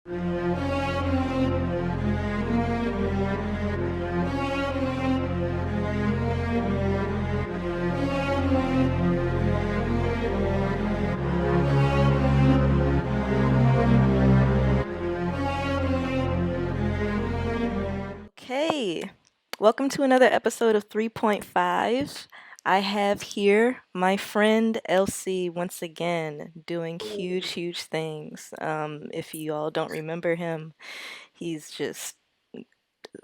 Okay, welcome to another episode of 3.5. I have here my friend Elsie once again doing huge things. If you all don't remember him, he's just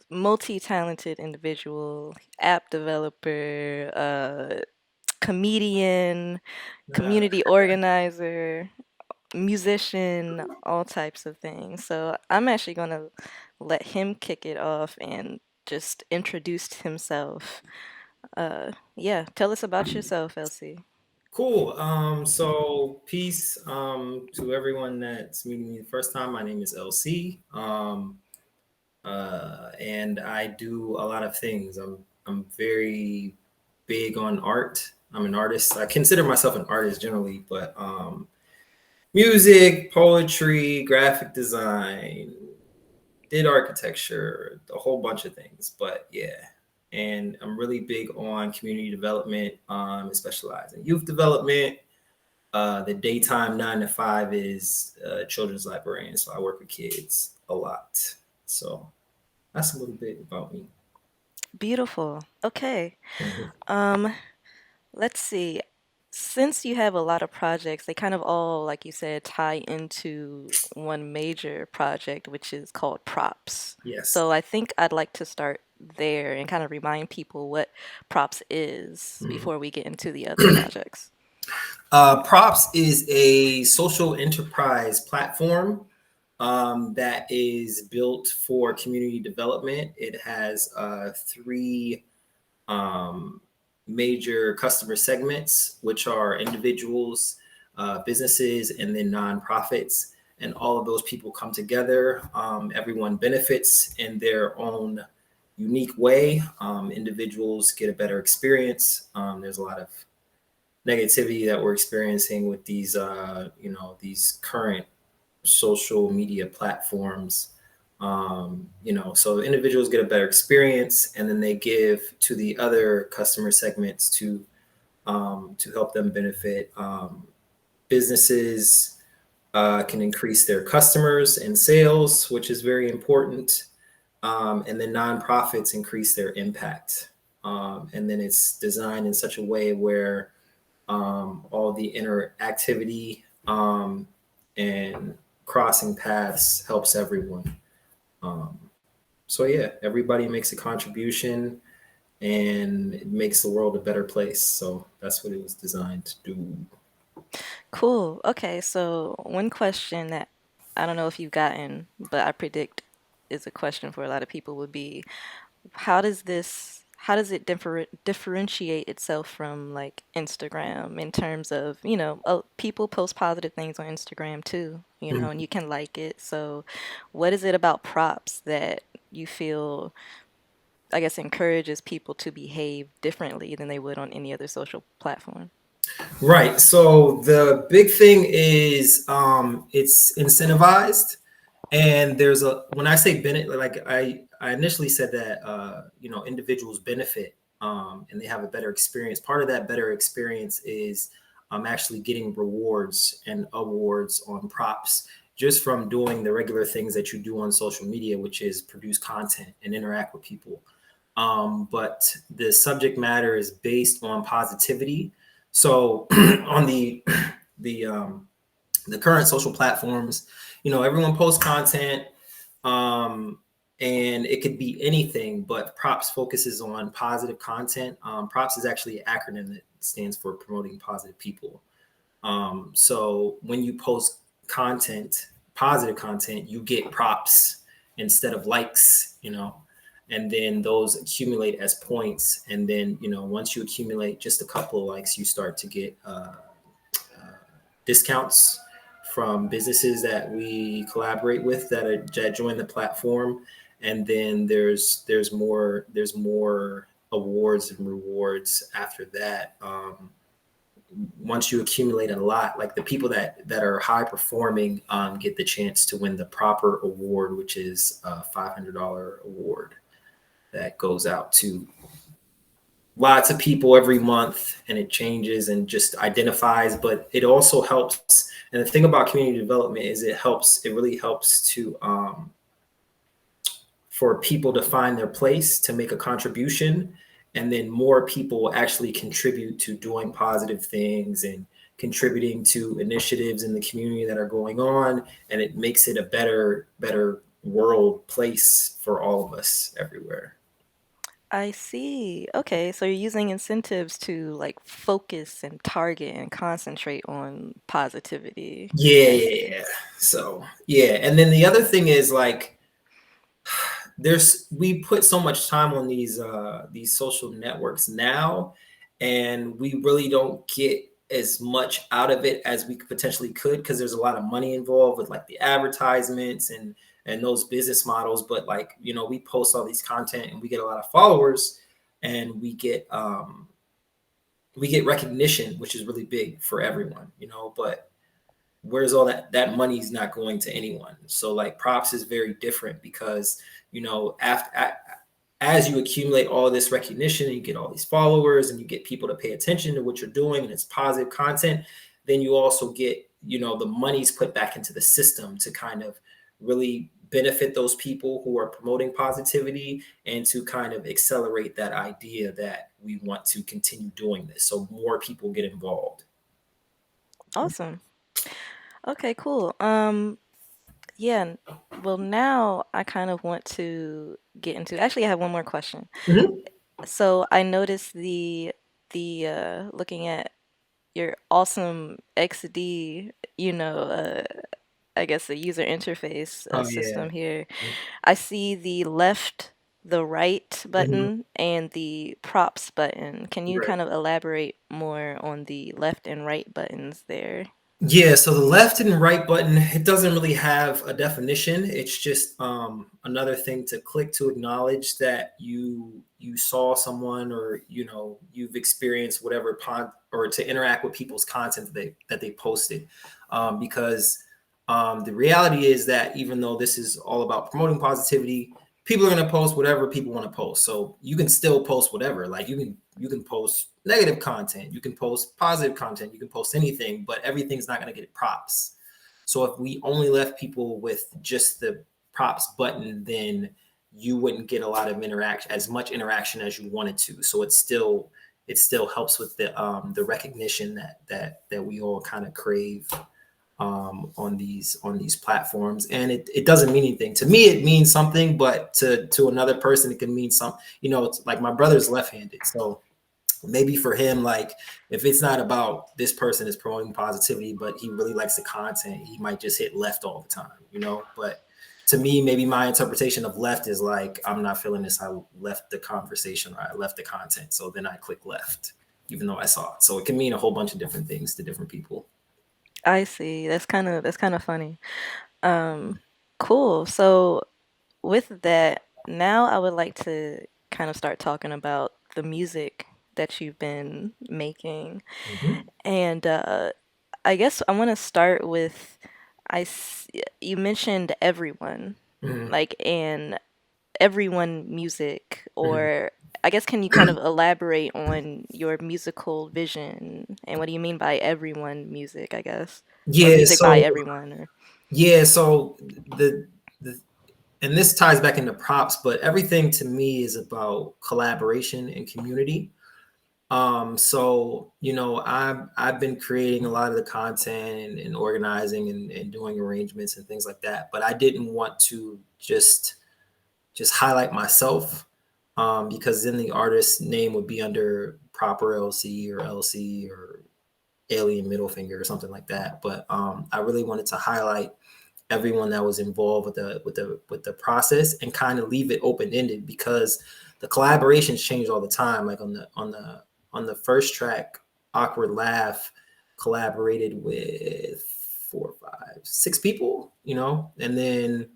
multi-talented individual, app developer, comedian, Uh, community organizer, musician, all types of things. So I'm actually going to let him kick it off and just introduce himself. Yeah, tell us about yourself, Elsie. cool. So peace to everyone that's meeting me the first time. My name is LC. And I do a lot of things. I'm very big on art. I'm an artist. I consider myself an artist generally, but music, poetry, graphic design, did architecture, a whole bunch of things. But yeah, and I'm really big on community development. I specialize in youth development. The daytime 9 to 5 is children's librarian, so I work with kids a lot. So that's a little bit about me. Beautiful. Okay. Um, let's see. Since you have a lot of projects, they kind of all, like you said, tie into one major project, which is called Proppz. Yes. So I think I'd like to start there and kind of remind people what Proppz is Mhm. before we get into the other projects. Props is a social enterprise platform that is built for community development. It has three um, major customer segments, which are individuals, businesses, and then nonprofits. And all of those people come together. Everyone benefits in their own unique way. Individuals get a better experience. There's a lot of negativity that we're experiencing with these, these current social media platforms. So individuals get a better experience, and then they give to the other customer segments to help them benefit. Businesses can increase their customers and sales, which is very important. And then nonprofits increase their impact. And then it's designed in such a way where all the interactivity and crossing paths helps everyone. Um, so yeah, everybody makes a contribution, and it makes the world a better place. So that's what it was designed to do. Cool. Okay, so one question that I don't know if you've gotten, but I predict is a question for a lot of people would be how does it differentiate itself from like Instagram in terms of, people post positive things on Instagram too, and you can like it. So what is it about props that you feel, I guess, encourages people to behave differently than they would on any other social platform? Right. So the big thing is it's incentivized, and there's a when I say benefit, like I initially said that individuals benefit and they have a better experience. Part of that better experience is actually getting rewards and awards on props just from doing the regular things that you do on social media, which is produce content and interact with people. But the subject matter is based on positivity. So on the the current social platforms, everyone posts content, um, and it could be anything. But Props focuses on positive content. Props is actually an acronym that stands for promoting positive people. So when you post content, positive content, you get props instead of likes, and then those accumulate as points. And then, once you accumulate just a couple of likes, you start to get discounts from businesses that we collaborate with that join the platform. And then there's more awards and rewards after that. once you accumulate a lot, like the people that are high performing get the chance to win the Proper Award, which is a $500 award that goes out to lots of people every month, and it changes and just identifies. But it also helps. And the thing about community development is it really helps to for people to find their place, to make a contribution, and then more people actually contribute to doing positive things and contributing to initiatives in the community that are going on, and it makes it a better world place for all of us everywhere. I see. Okay, so you're using incentives to like focus and target and concentrate on positivity. Yeah, I yeah, see. yeah. So yeah, and then the other thing is like we put so much time on these social networks now, and we really don't get as much out of it as we potentially could, because there's a lot of money involved with like the advertisements and those business models. But like, we post all these content and we get a lot of followers, and we get recognition, which is really big for everyone, but where's all that money's not going to anyone. So like Proppz is very different, because after as you accumulate all this recognition and you get all these followers and you get people to pay attention to what you're doing and it's positive content, then you also get, the money's put back into the system to kind of really benefit those people who are promoting positivity, and to kind of accelerate that idea that we want to continue doing this so more people get involved. Awesome. Okay, cool. Yeah, well now I kind of want to get into actually I have one more question. Mhm. So I noticed the looking at your awesome XD, I guess the user interface Oh yeah. system here. I see the left, the right Mhm. button, and the props button. Can you Right. kind of elaborate more on the left and right buttons there? Yeah, so the left and right button, it doesn't really have a definition. It's just another thing to click to acknowledge that you saw someone, or you've experienced whatever or to interact with people's content that they posted. Because the reality is that even though this is all about promoting positivity, people are going to post whatever people want to post. So you can still post whatever. Like you can post negative content, you can post positive content, you can post anything, but everything's not going to get props. So if we only left people with just the props button, then you wouldn't get a lot of interaction, as much interaction as you wanted to. So it still helps with the recognition that we all kind of crave on these platforms. And it doesn't mean anything to me. It means something, but to another person it can mean something. It's like my brother's left-handed, so maybe for him, like, if it's not about this person is promoting positivity but he really likes the content, he might just hit left all the time. But to me, maybe my interpretation of left is like, I'm not feeling this, I left the conversation, or I left the content, so then I click left even though I saw it. So it can mean a whole bunch of different things to different people. I see. That's kind of funny. Um, cool. So with that, now I would like to kind of start talking about the music that you've been making. Mhm. And I guess I want to start with you mentioned everyone, Mhm. like and everyone music, Mhm. or I guess can you kind of elaborate on your musical vision and what do you mean by everyone music, I guess, or Yeah, music by so everyone, or yeah, so the and this ties back into props, but everything to me is about collaboration and community. So I've been creating a lot of the content and organizing and doing arrangements and things like that, but I didn't want to just highlight myself, because then the artist's name would be under Proper LC or LC or Alien Middle Finger or something like that. But I really wanted to highlight everyone that was involved with the process, and kind of leave it open ended, because the collaborations change all the time. Like on the first track, Awkward Laugh collaborated with 4, 5, 6 people, and then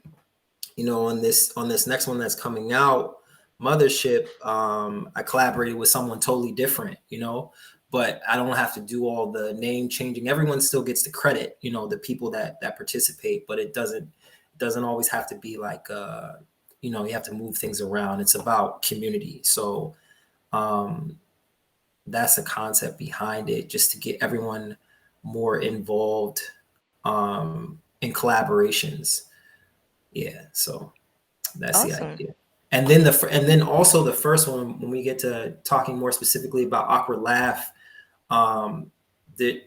on this next one that's coming out, Mothership, I collaborated with someone totally different. but I don't have to do all the name changing. Everyone still gets the credit, the people that participate, but it doesn't always have to be like you have to move things around. It's about community. So um, that's the concept behind it, just to get everyone more involved in collaborations. Yeah, so that's the Awesome. idea. And then also the first one, when we get to talking more specifically about awkward laugh, um, that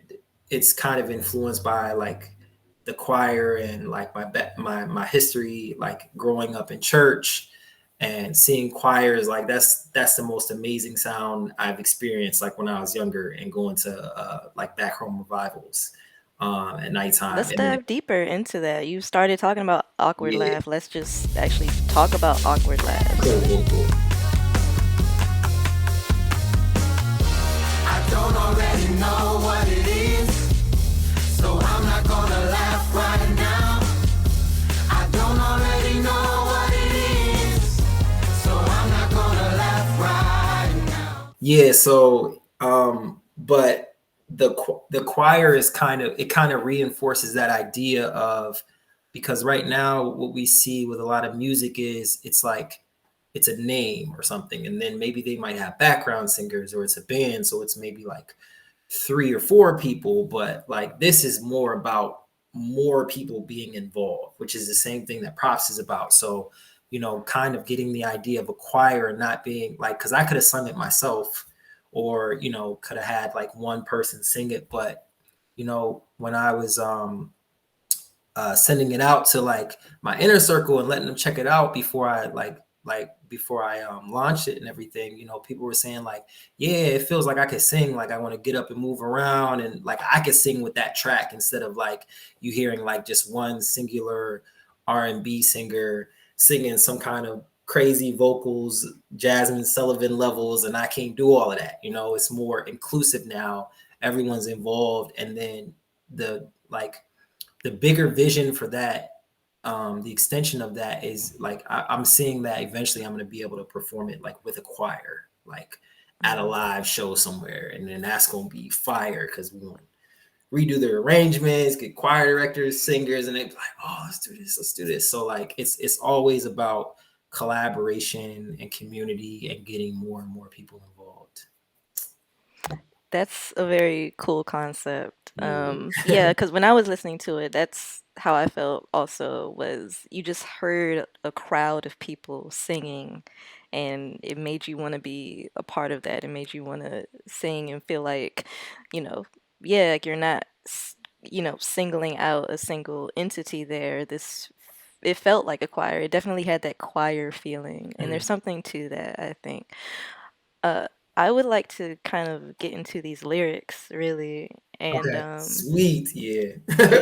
it's kind of influenced by like the choir and like my history, like growing up in church and seeing choirs. Like that's the most amazing sound I've experienced. Like when I was younger and going to like back home revivals at nighttime, Let's and then dive deeper into that. You started talking about awkward yeah, laugh. Let's just actually talk about awkward cool, laughs. cool, cool. I don't already know what it is, so I'm not gonna laugh right now. I don't already know what it is, so I'm not gonna laugh right now. Yeah, so but the choir is kind of reinforces that idea of, because right now what we see with a lot of music is it's like it's a name or something, and then maybe they might have background singers, or it's a band, so it's maybe like 3 or 4 people, but like this is more about more people being involved, which is the same thing that Proppz is about. So, kind of getting the idea of a choir not being like, because I could have sung it myself, or could have had like one person sing it, but when I was sending it out to like my inner circle and letting them check it out before I before I launched it and everything, people were saying like, yeah, it feels like I could sing, like I want to get up and move around, and like I could sing with that track instead of like you hearing like just one singular R&B singer singing some kind of crazy vocals, Jasmine Sullivan levels, and I can't do all of that. It's more inclusive now. Everyone's involved, and then the bigger vision for that, the extension of that is like I'm seeing that eventually I'm going to be able to perform it like with a choir, like at a Mm. live show somewhere, and then that's going to be fire because we want to redo the arrangements, get choir directors, singers, and they be like, oh, let's do this. So like it's always about collaboration and community and getting more and more people involved. That's a very cool concept. Yeah. Yeah, because when I was listening to it, that's how I felt also was you just heard a crowd of people singing and it made you want to be a part of that. It made you want to sing and feel like, you know, yeah, like you're not, singling out a single entity there. It felt like a choir. It definitely had that choir feeling, and there's Mm. something to that, I think. Uh, I would like to kind of get into these lyrics, really. And Okay, sweet, yeah.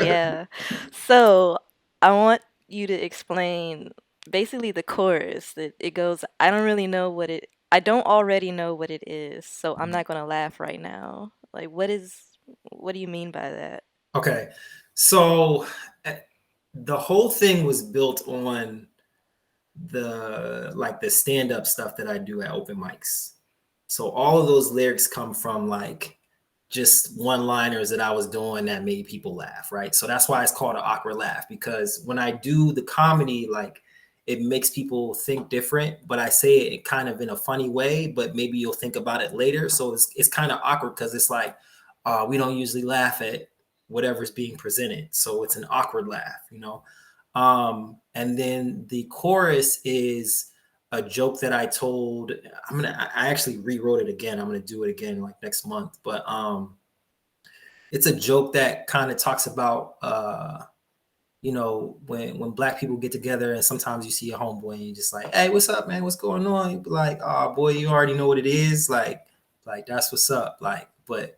yeah. So I want you to explain basically the chorus that it goes, I don't already know what it is, so I'm not gonna laugh right now. Like what do you mean by that? Okay, so uh, the whole thing was built on the stand up stuff that I do at open mics. So all of those lyrics come from like just one liners that I was doing that made people laugh, right? So that's why it's called an awkward laugh, because when I do the comedy, like it makes people think different, but I say it kind of in a funny way, but maybe you'll think about it later. So it's kind of awkward because it's like we don't usually laugh at whatever's being presented. So it's an awkward laugh. And then the chorus is a joke that I told. I actually rewrote it again. I'm gonna do it again like next month. But it's a joke that kind of talks about when black people get together and sometimes you see a homeboy and you're just like, hey, what's up, man? What's going on? You be like, oh boy, you already know what it is. Like that's what's up. Like, but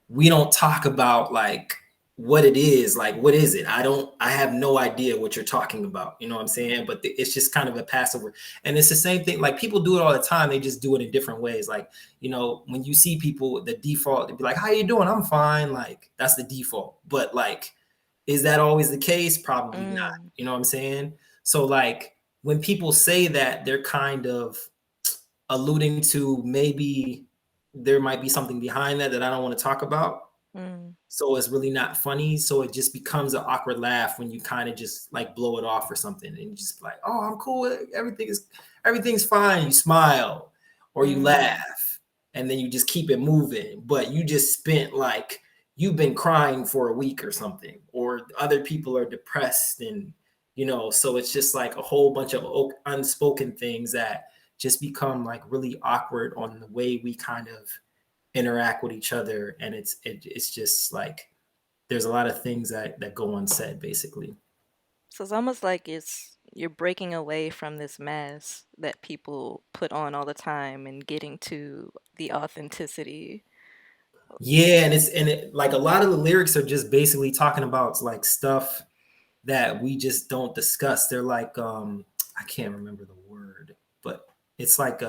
we don't talk about like what it is. Like, what is it? I have no idea what you're talking about. You know what I'm saying? But it's just kind of a passover. And it's the same thing. Like, people do it all the time. They just do it in different ways. Like, when you see people, the default, they'd be like, how you doing? I'm fine. Like, that's the default. But like, is that always the case? Probably not. Mm, You know what I'm saying? So like, when people say that, they're kind of alluding to maybe there might be something behind that that I don't want to talk about. Mm. So it's really not funny. So it just becomes an awkward laugh when you kind of just like blow it off or something, and you just like, oh, I'm cool. Everything's fine. You smile or you Mm. laugh, and then you just keep it moving. But you just spent like you've been crying for a week or something, or other people are depressed, and so it's just like a whole bunch of unspoken things that just become like really awkward on the way we kind of interact with each other, and it's just like there's a lot of things that go unsaid basically. So it's almost like you're breaking away from this mask that people put on all the time and getting to the authenticity. Yeah, and like a lot of the lyrics are just basically talking about like stuff that we just don't discuss. They're like I can't remember the word, but it's like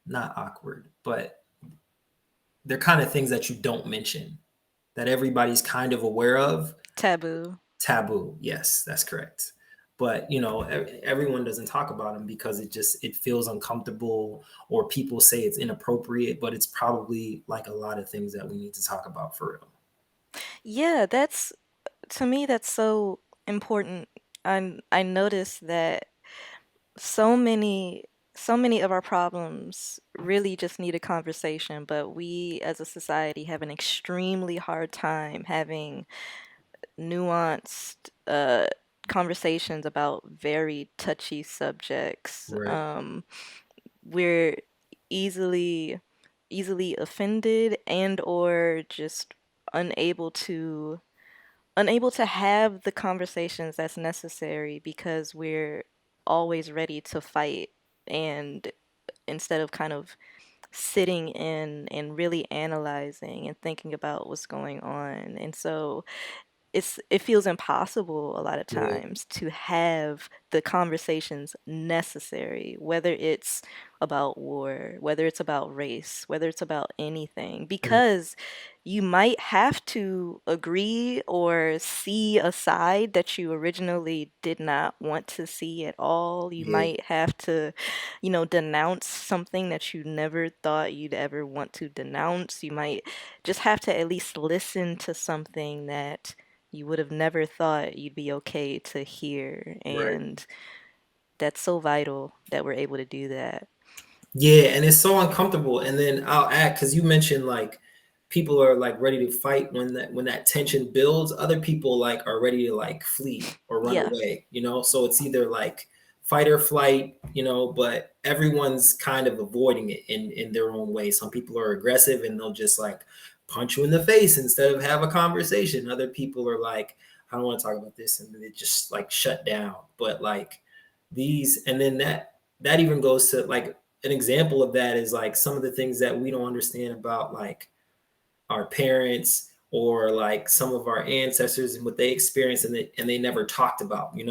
not awkward, but they're kind of things that you don't mention that everybody's kind of aware of. Taboo. Taboo. Yes, that's correct. But everyone doesn't talk about them because it feels uncomfortable, or people say it's inappropriate. But it's probably like a lot of things that we need to talk about for real. Yeah, that's to me that's so important. I noticed that so many so many of our problems really just need a conversation, but we as a society have an extremely hard time having nuanced conversations about very touchy subjects. Right. We're easily easily offended and or just unable to unable to have the conversations that's necessary because we're always ready to fight, and instead of kind of sitting in and really analyzing and thinking about what's going on. And so it feels impossible a lot of Yeah. times to have the conversations necessary, whether it's about war, whether it's about race, whether it's about anything, Mm. because you might have to agree or see a side that you originally did not want to see at all. You Yeah. might have to, denounce something that you never thought you'd ever want to denounce. You might just have to at least listen to something that you would have never thought you'd be okay to hear. Right. And that's so vital that we're able to do that. Yeah, and it's so uncomfortable. And then I'll add, because you mentioned like people are like ready to fight when that tension builds. Other people like are ready to like flee or run Yeah. away. So it's either like fight or flight. But everyone's kind of avoiding it in their own way. Some people are aggressive and they'll just like punch you in the face instead of have a conversation. Other people are like, I don't want to talk about this, and they just like shut down. But like these, and then that even goes to like an example of that is like some of the things that we don't understand about like our parents or like some of our ancestors and what they experienced, and they never talked about, and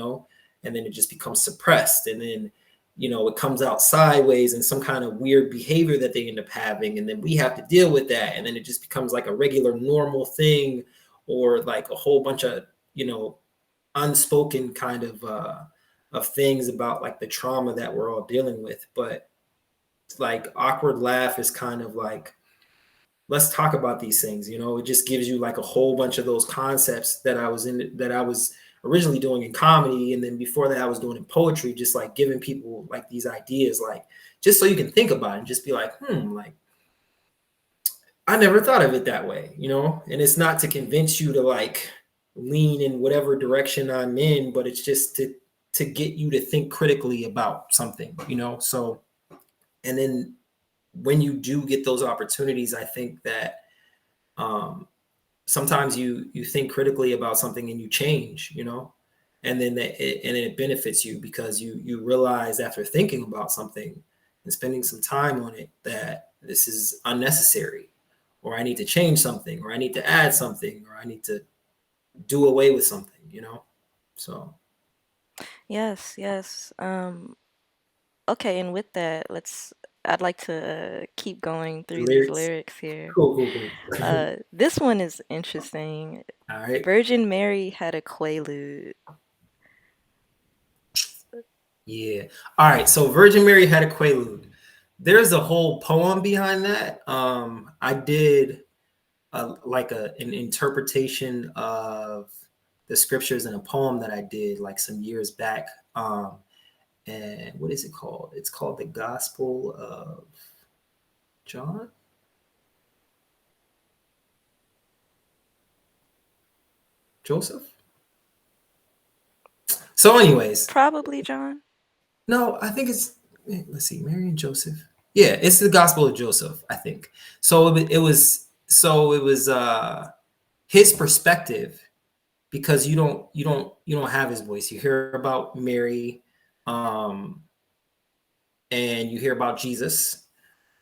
then it just becomes suppressed, and then it comes out sideways and some kind of weird behavior that they end up having, and then we have to deal with that, and then it just becomes like a regular normal thing, or like a whole bunch of unspoken kind of things about like the trauma that we're all dealing with. But like awkward laugh is kind of like, let's talk about these things. It just gives you like a whole bunch of those concepts that I was originally doing in comedy, and then before that I was doing in poetry, just like giving people like these ideas, like just so you can think about it and just be like, like I never thought of it that way. And it's not to convince you to like lean in whatever direction I'm in, but it's just to get you to think critically about something. So, and then when you do get those opportunities, I think that um, sometimes you think critically about something and you change, and then it benefits you because you realize after thinking about something and spending some time on it that this is unnecessary, or I need to change something, or I need to add something, or I need to do away with something. So Yes, yes. Okay, and with that, I'd like to keep going the through these lyrics, lyrics here. cool, cool, cool. This one is interesting. All right. Virgin Mary had a Quaalude. Yeah. All right. So Virgin Mary had a Quaalude. there's a whole poem behind that. I did an interpretation of the scriptures in a poem that I did like some years back. And what is it called? It's called the Gospel of John, Joseph. So, anyways, Probably, John. no, I think it's, let's see, Mary and Joseph. Yeah, it's the Gospel of Joseph, I think. So it was his perspective, because you don't have his voice. You hear about Mary, um, and you hear about Jesus,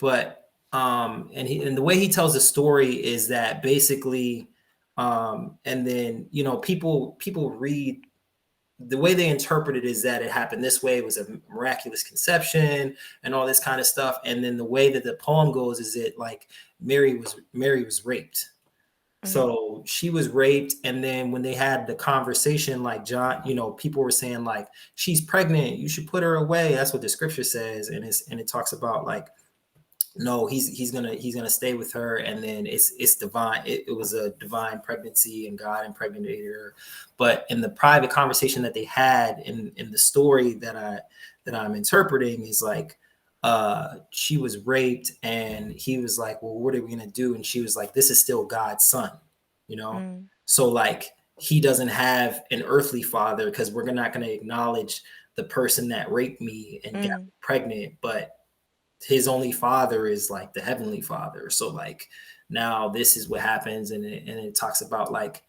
but and the way he tells the story is that basically, and then people read, the way they interpret it is that it happened this way, it was a miraculous conception and all this kind of stuff. And then the way that the poem goes is it like Mary was raped. Mm, So she was raped, and then when they had the conversation, like John, people were saying like, she's pregnant, you should put her away. That's what the scripture says, and it talks about like, no, he's gonna stay with her, and then it's divine. It was a divine pregnancy, and God impregnated her. But in the private conversation that they had, in the story that I'm interpreting, is like, she was raped, and he was like, well, what are we gonna do? And she was like, this is still God's son, you know. mm, So like, he doesn't have an earthly father, because we're not gonna acknowledge the person that raped me and got mm, me pregnant, but his only father is like the heavenly father. So like, now this is what happens, and it talks about like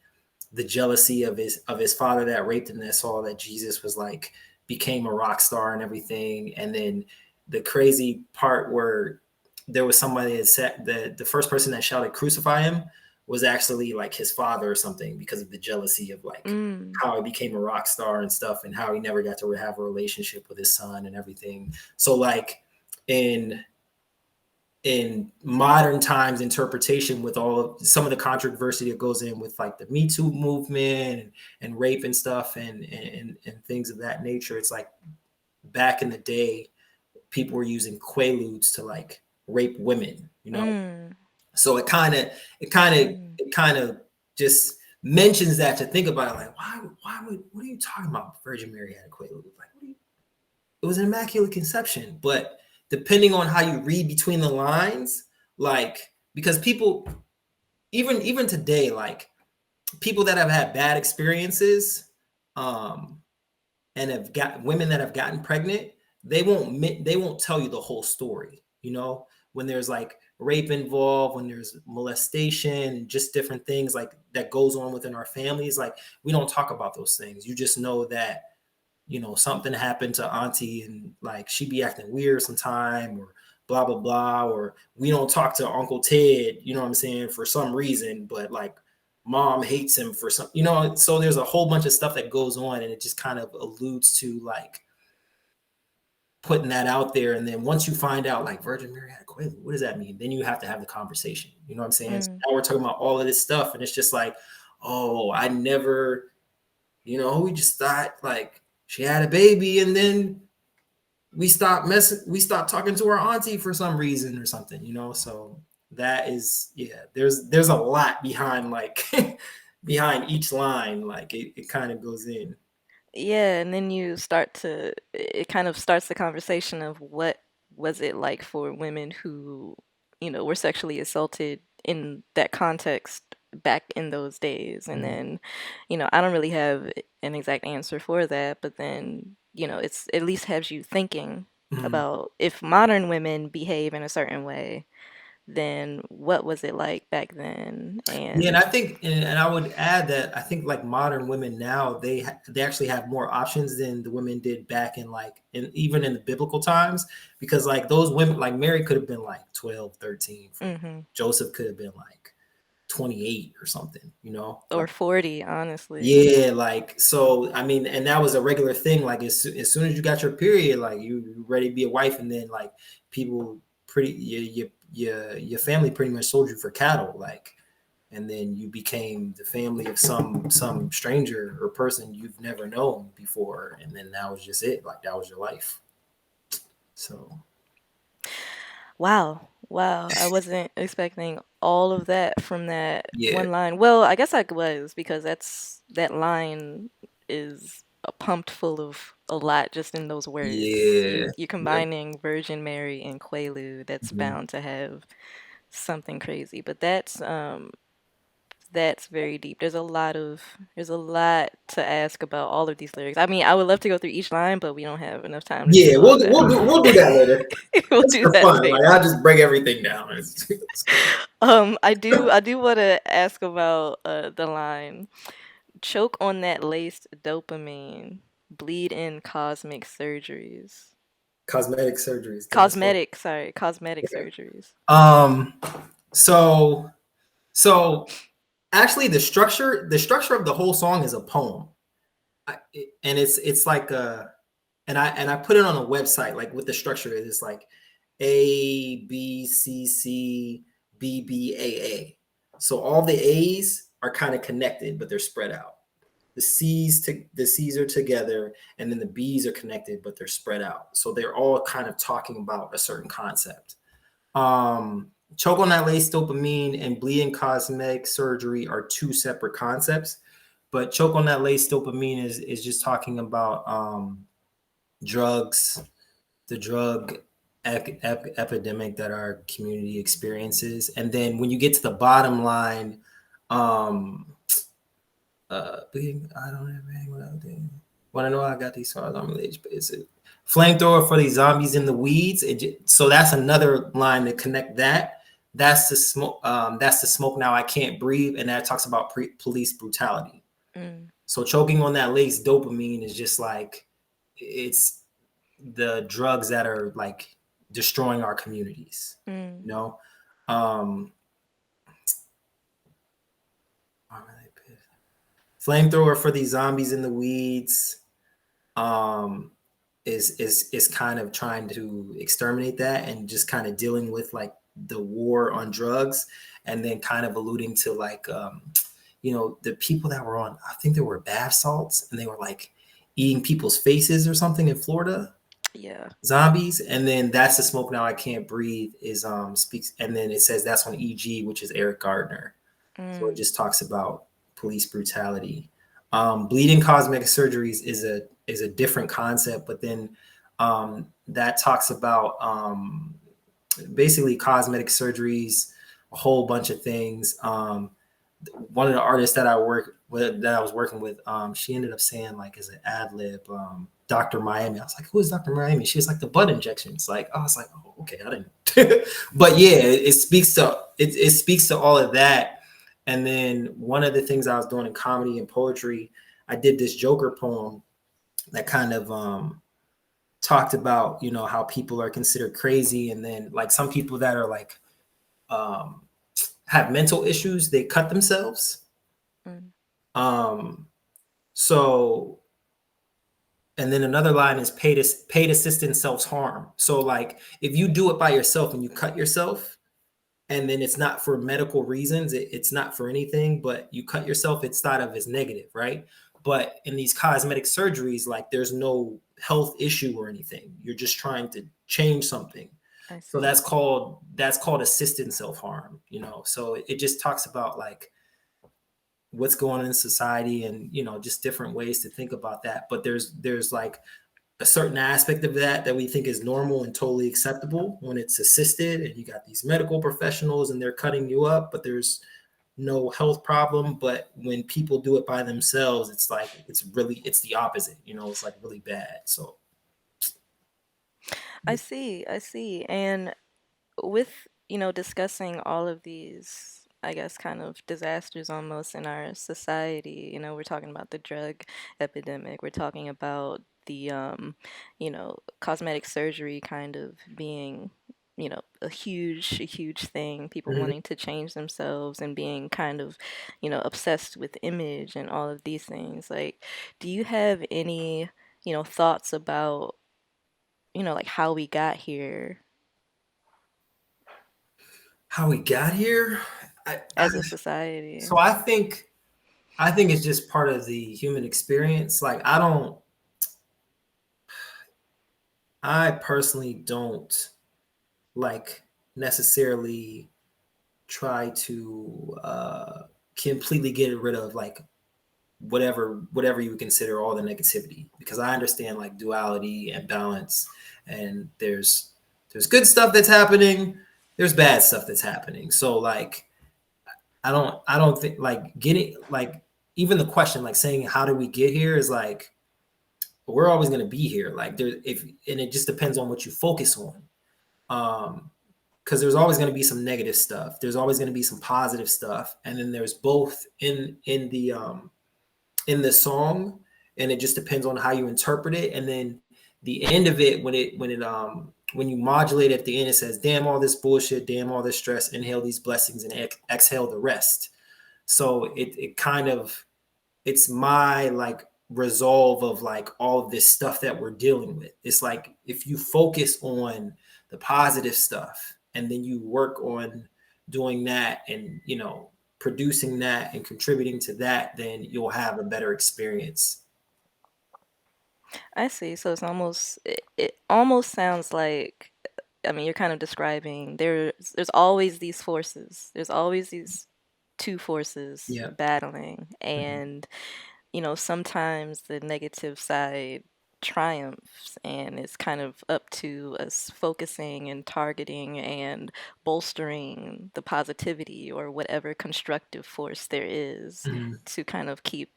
the jealousy of his father that raped him, that saw that Jesus was like, became a rock star and everything. And then the crazy part where there was somebody that said, the first person that shouted crucify him was actually like his father or something, because of the jealousy of like mm, how he became a rock star and stuff, and how he never got to have a relationship with his son and everything. So like, in modern times interpretation, with all of some of the controversy that goes in with like the Me Too movement, and rape and stuff, and things of that nature, it's like, back in the day, people were using quaaludes to like rape women. mm, So it mm, kind of just mentions that, to think about it, like, what are you talking about? Virgin Mary had a quaalude? Like, it was an immaculate conception. But depending on how you read between the lines, like, because people, even today, like, people that have had bad experiences, um and have got women that have gotten pregnant, they won't tell you the whole story, when there's like rape involved, when there's molestation, just different things like that goes on within our families. Like, we don't talk about those things. You just know that, something happened to auntie, and like, she be acting weird sometime, or blah blah blah, or we don't talk to Uncle Ted, what I'm saying, for some reason, but like, mom hates him for some, so there's a whole bunch of stuff that goes on, and it just kind of alludes to like putting that out there. And then once you find out like Virgin Mary had a quaalude, what does that mean? Then you have to have the conversation, what I'm saying. So mm. now we're talking about all of this stuff, and it's just like, oh, I never, we just thought like she had a baby, and then we stopped talking to our auntie for some reason or something, so that is, yeah, there's a lot behind like behind each line, like it kind of goes in. Yeah, and then it kind of starts the conversation of what was it like for women who, were sexually assaulted in that context back in those days. And Mhm. then, I don't really have an exact answer for that, but then, it's at least has you thinking Mhm. about if modern women behave in a certain way, then what was it like back then? Yeah, and And I think, and I would add that I think like modern women now, they actually have more options than the women did back in like, even in the biblical times, because like those women, like Mary could have been like 12, 13, hmm Joseph could have been like 28 or something, or like, 40, honestly. yeah, like, so I mean, and that was a regular thing. Like, as soon as you got your period, like, you ready to be a wife, and then like, people pretty your family pretty much sold you for cattle, like, and then you became the family of some stranger or person you've never known before, and then that was just it. Like, that was your life. So Wow. Wow. I wasn't expecting all of that from that Yeah, one line. Well, I guess I was because that line is pumped full of a lot just in those words. yeah, You're yep. combining Virgin Mary and Quaalude. That's Mhm. bound to have something crazy. But that's very deep. There's a lot to ask about all of these lyrics. I mean, I would love to go through each line, but we don't have enough time to Yeah, do all that. we'll do that later. We'll Just do for that fun. Like later. I'll just break everything down. It's cool. I do want to ask about the line choke on that laced dopamine, bleed in cosmic surgeries. Cosmetic surgeries. That's what. Cosmetic, sorry, cosmetic Okay. surgeries. Um. So so actually, the structure of the whole song is a poem, and it's like and I put it on a website like what the structure is. It's like ABCCBBAA. So all the A's are kind of connected, but they're spread out. The C's are together, and then the B's are connected, but they're spread out. So they're all kind of talking about a certain concept. Choke on that lace dopamine and bleeding cosmetic surgery are two separate concepts, but choke on that lace dopamine is just talking about drugs, the drug epidemic that our community experiences. And then when you get to the bottom line, um, I don't ever hang without them. Want to know how I got these stars on my age, but it's a flamethrower for these zombies in the weeds. So that's another line to connect that. That's the smoke. That's the smoke. Now I can't breathe, and that talks about police brutality. Mm, So choking on that lace dopamine is just like it's the drugs that are like destroying our communities. mm, You know, um, flamethrower for these zombies in the weeds. Um, is kind of trying to exterminate that and just kind of dealing with like the war on drugs, and then kind of alluding to like the people that were on, I think there were bath salts, and they were like eating people's faces or something in Florida, yeah. zombies. And then that's the smoke now I can't breathe is speaks, and then it says that's on EG, which is Eric Gardner. So it Mm, just talks about police brutality. Bleeding cosmetic surgeries is a different concept, but then that talks about basically cosmetic surgeries, a whole bunch of things. One of the artists that I was working with, she ended up saying like as an ad lib, Dr. Miami. I was like, who is Dr. Miami? She was like the butt injections. Like I was like, oh, okay, I didn't. But yeah, it speaks to all of that. And then one of the things I was doing in comedy and poetry, I did this Joker poem that kind of talked about how people are considered crazy, and then like some people that are like um, have mental issues, they cut themselves. mm, Um, so, and then another line is paid assistance self harm. So, like, if you do it by yourself and you cut yourself, and then it's not for medical reasons, it's not for anything, but you cut yourself, it's thought of as negative, right? But in these cosmetic surgeries, like, there's no health issue or anything. You're just trying to change something. I So see. that's called assisted self harm. So it just talks about like what's going on in society, and just different ways to think about that. But there's like a certain aspect of that we think is normal and totally acceptable when it's assisted, and you got these medical professionals and they're cutting you up, but there's no health problem. But when people do it by themselves, it's like it's the opposite. It's like really bad. So I see. I see. And with, discussing all of these, I guess, kind of disasters almost in our society, we're talking about the drug epidemic, we're talking about the, cosmetic surgery kind of being, a huge thing, people mhm. wanting to change themselves and being kind of, obsessed with image and all of these things. Like, do you have any, thoughts about, like how we got here How we got here, I as a society? so I think it's just part of the human experience. Like I personally don't like necessarily try to completely get rid of like whatever you would consider all the negativity, because I understand like duality and balance, and there's good stuff that's happening, there's bad stuff that's happening. So like I don't think like getting like even the question like saying how did we get here is like we're always going to be here. Like there if and it just depends on what you focus on. Because there's always going to be some negative stuff, there's always going to be some positive stuff, and then there's both in the song, and it just depends on how you interpret it. And then the end of it, when you modulate at the end, it says damn all this bullshit, damn all this stress, inhale these blessings and exhale the rest. So it kind of, it's my like resolve of like all of this stuff that we're dealing with. It's like if you focus on the positive stuff and then you work on doing that, and producing that and contributing to that, then you'll have a better experience. I see. So it almost sounds like, I mean, you're kind of describing there's always these forces. There's always these two forces Yeah. battling, Mhm. and sometimes the negative side triumphs, and it's kind of up to us focusing and targeting and bolstering the positivity or whatever constructive force there is Mhm. to kind of keep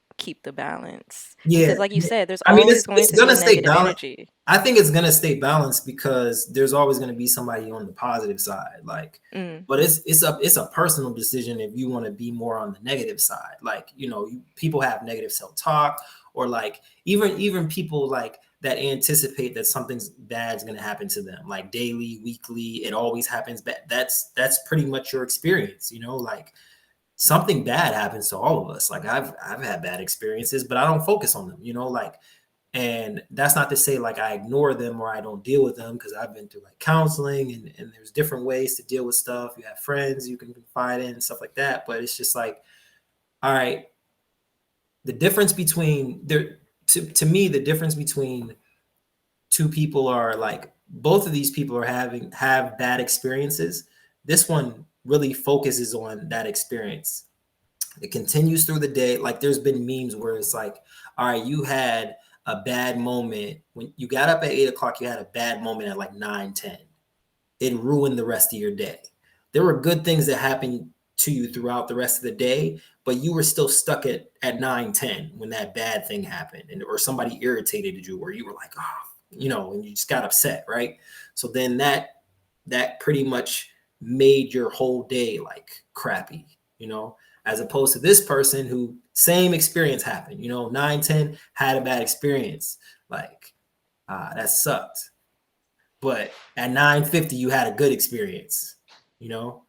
the balance. Yeah. Because like you said, there's I mean, always going it's to be gonna stay negative balanced. energy. I think it's gonna stay balanced because there's always gonna be somebody on the positive side. Like, Mm. but it's a personal decision if you want to be more on the negative side. Like, people have negative self talk, or like even people like that anticipate that something's bad's gonna happen to them, like daily, weekly. It always happens. Bad. That's pretty much your experience. Like something bad happens to all of us. Like I've had bad experiences, but I don't focus on them, like, and that's not to say like I ignore them or I don't deal with them, because I've been through like counseling, and there's different ways to deal with stuff. You have friends you can confide in and stuff like that. But it's just like, all right, the difference between there to me, the difference between two people are like both of these people have bad experiences. This one really focuses on that experience. It continues through the day. Like there's been memes where it's like, all right, you had a bad moment when you got up at 8 o'clock, you had a bad moment at like 9:10. It ruined the rest of your day. There were good things that happened to you throughout the rest of the day, but you were still stuck at 9:10 when that bad thing happened, and or somebody irritated you, or you were like, oh, and you just got upset, right? So then that pretty much made your whole day like crappy, as opposed to this person who same experience happened, 9:10 had a bad experience, like that sucked, but at 9:50 you had a good experience, you know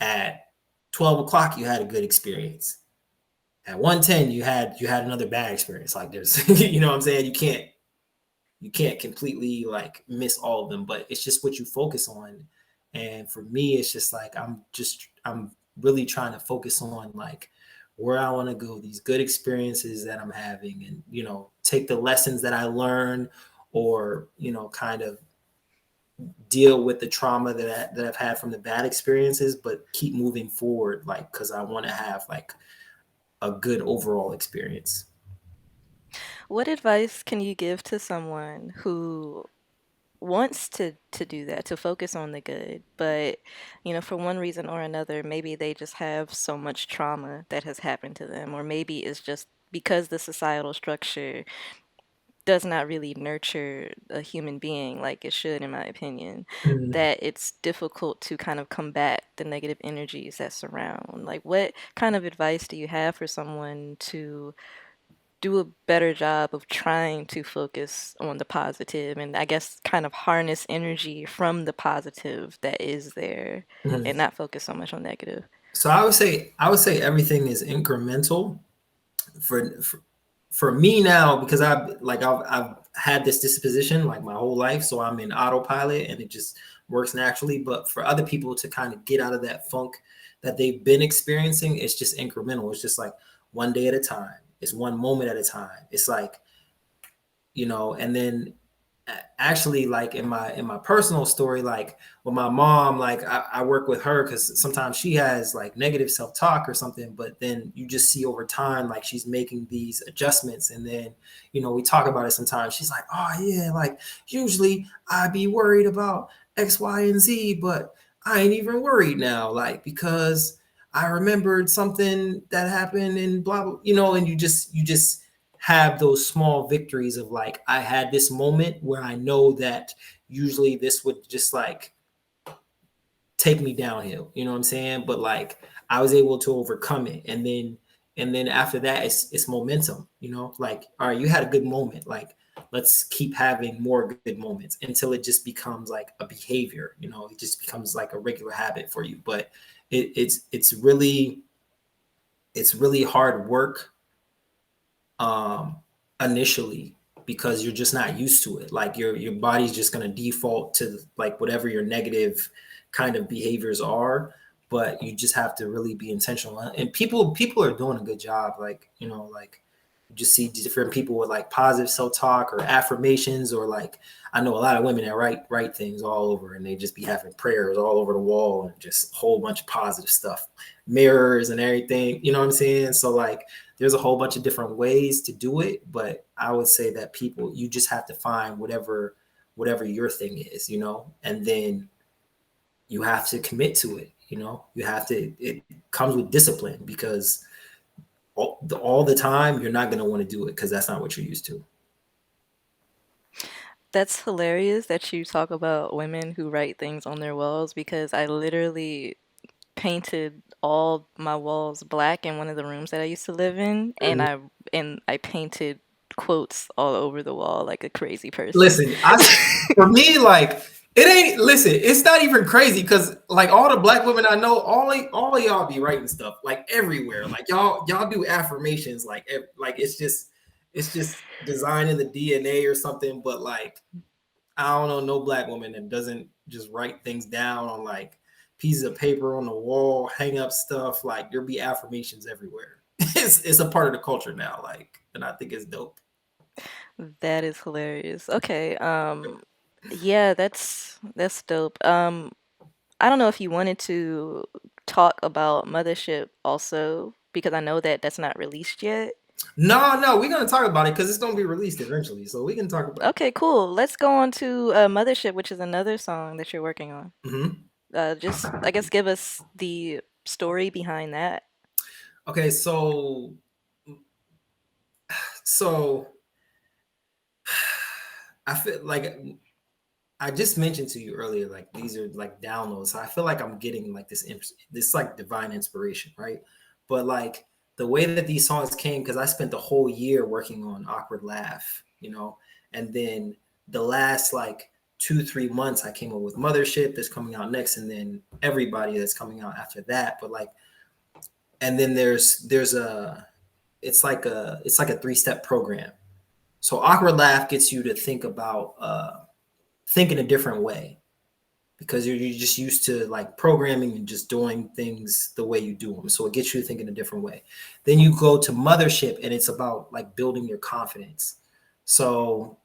at 12 o'clock you had a good experience, at 1:10 you had another bad experience. Like there's what I'm saying, you can't completely like miss all of them, but it's just what you focus on. And for me, it's just like I'm really trying to focus on like where I want to go, these good experiences that I'm having, and take the lessons that I learn, or kind of deal with the trauma that I've had from the bad experiences, but keep moving forward, like because I want to have like a good overall experience. What advice can you give to someone who wants to do that, to focus on the good, but for one reason or another, maybe they just have so much trauma that has happened to them, or maybe it's just because the societal structure does not really nurture a human being like it should, in my opinion, Mm, that it's difficult to kind of combat the negative energies that surround. Like, what kind of advice do you have for someone to do a better job of trying to focus on the positive, and I guess kind of harness energy from the positive that is there, and mm. not focus so much on negative? So I would say everything is incremental for me now, because I've had this disposition like my whole life, so I'm in autopilot and it just works naturally. But for other people to kind of get out of that funk that they've been experiencing, it's just incremental. It's just like one day at a time. It's one moment at a time. It's like, and then actually, like in my personal story, like with my mom, like I work with her because sometimes she has like negative self-talk or something, but then you just see over time like she's making these adjustments. And then, we talk about it sometimes. She's like, oh yeah, like usually I'd be worried about X, Y, and Z, but I ain't even worried now, like because I remembered something that happened and blah blah, and you just have those small victories of like, I had this moment where I know that usually this would just like take me downhill, you know what I'm saying? But like I was able to overcome it. And then after that it's momentum, like, all right, you had a good moment, like let's keep having more good moments until it just becomes like a behavior, it just becomes like a regular habit for you. But it's really hard work um initially, because you're just not used to it. Like your body's just going to default to like whatever your negative kind of behaviors are. But you just have to really be intentional, and people are doing a good job, like, like you just see different people with like positive self-talk or affirmations, or like I know a lot of women that write things all over, and they just be having prayers all over the wall and just a whole bunch of positive stuff, mirrors and everything, you know what I'm saying? So like there's a whole bunch of different ways to do it, but I would say that people, you just have to find whatever your thing is, and then you have to commit to it. You have to. It comes with discipline, because all the time you're not going to want to do it because that's not what you're used to. That's hilarious that you talk about women who write things on their walls, because I literally painted all my walls black in one of the rooms that I used to live in, and Mhm. I painted quotes all over the wall like a crazy person. Listen, for me, like it ain't. Listen, it's not even crazy, because like all the black women I know, all of y'all be writing stuff like everywhere. Like y'all do affirmations, like it's just designed in the DNA or something. But like I don't know no black woman that doesn't just write things down on like pieces of paper on the wall, hang up stuff. Like there'll be affirmations everywhere. It's a part of the culture now. Like, and I think it's dope. That is hilarious. Okay, yeah, that's dope. I don't know if you wanted to talk about Mothership also, because I know that that's not released yet. No, we're gonna talk about it because it's gonna be released eventually, so we can talk about it. Okay, cool. Let's go on to Mothership, which is another song that you're working on. Mhm. Just, I guess, give us the story behind that. Okay, so I feel like I just mentioned to you earlier, like these are like downloads. So I feel like I'm getting like this like divine inspiration, right? But like the way that these songs came, because I spent the whole year working on Awkward Laugh, and then the last like 2-3 months I came up with Mothership that's coming out next, and then Everybody that's coming out after that. But like, and then there's a it's like a 3-step program. So Awkward Laugh gets you to think in a different way, because you're just used to like programming and just doing things the way you do them. So it gets you to think in a different way. Then you go to Mothership, and it's about like building your confidence. So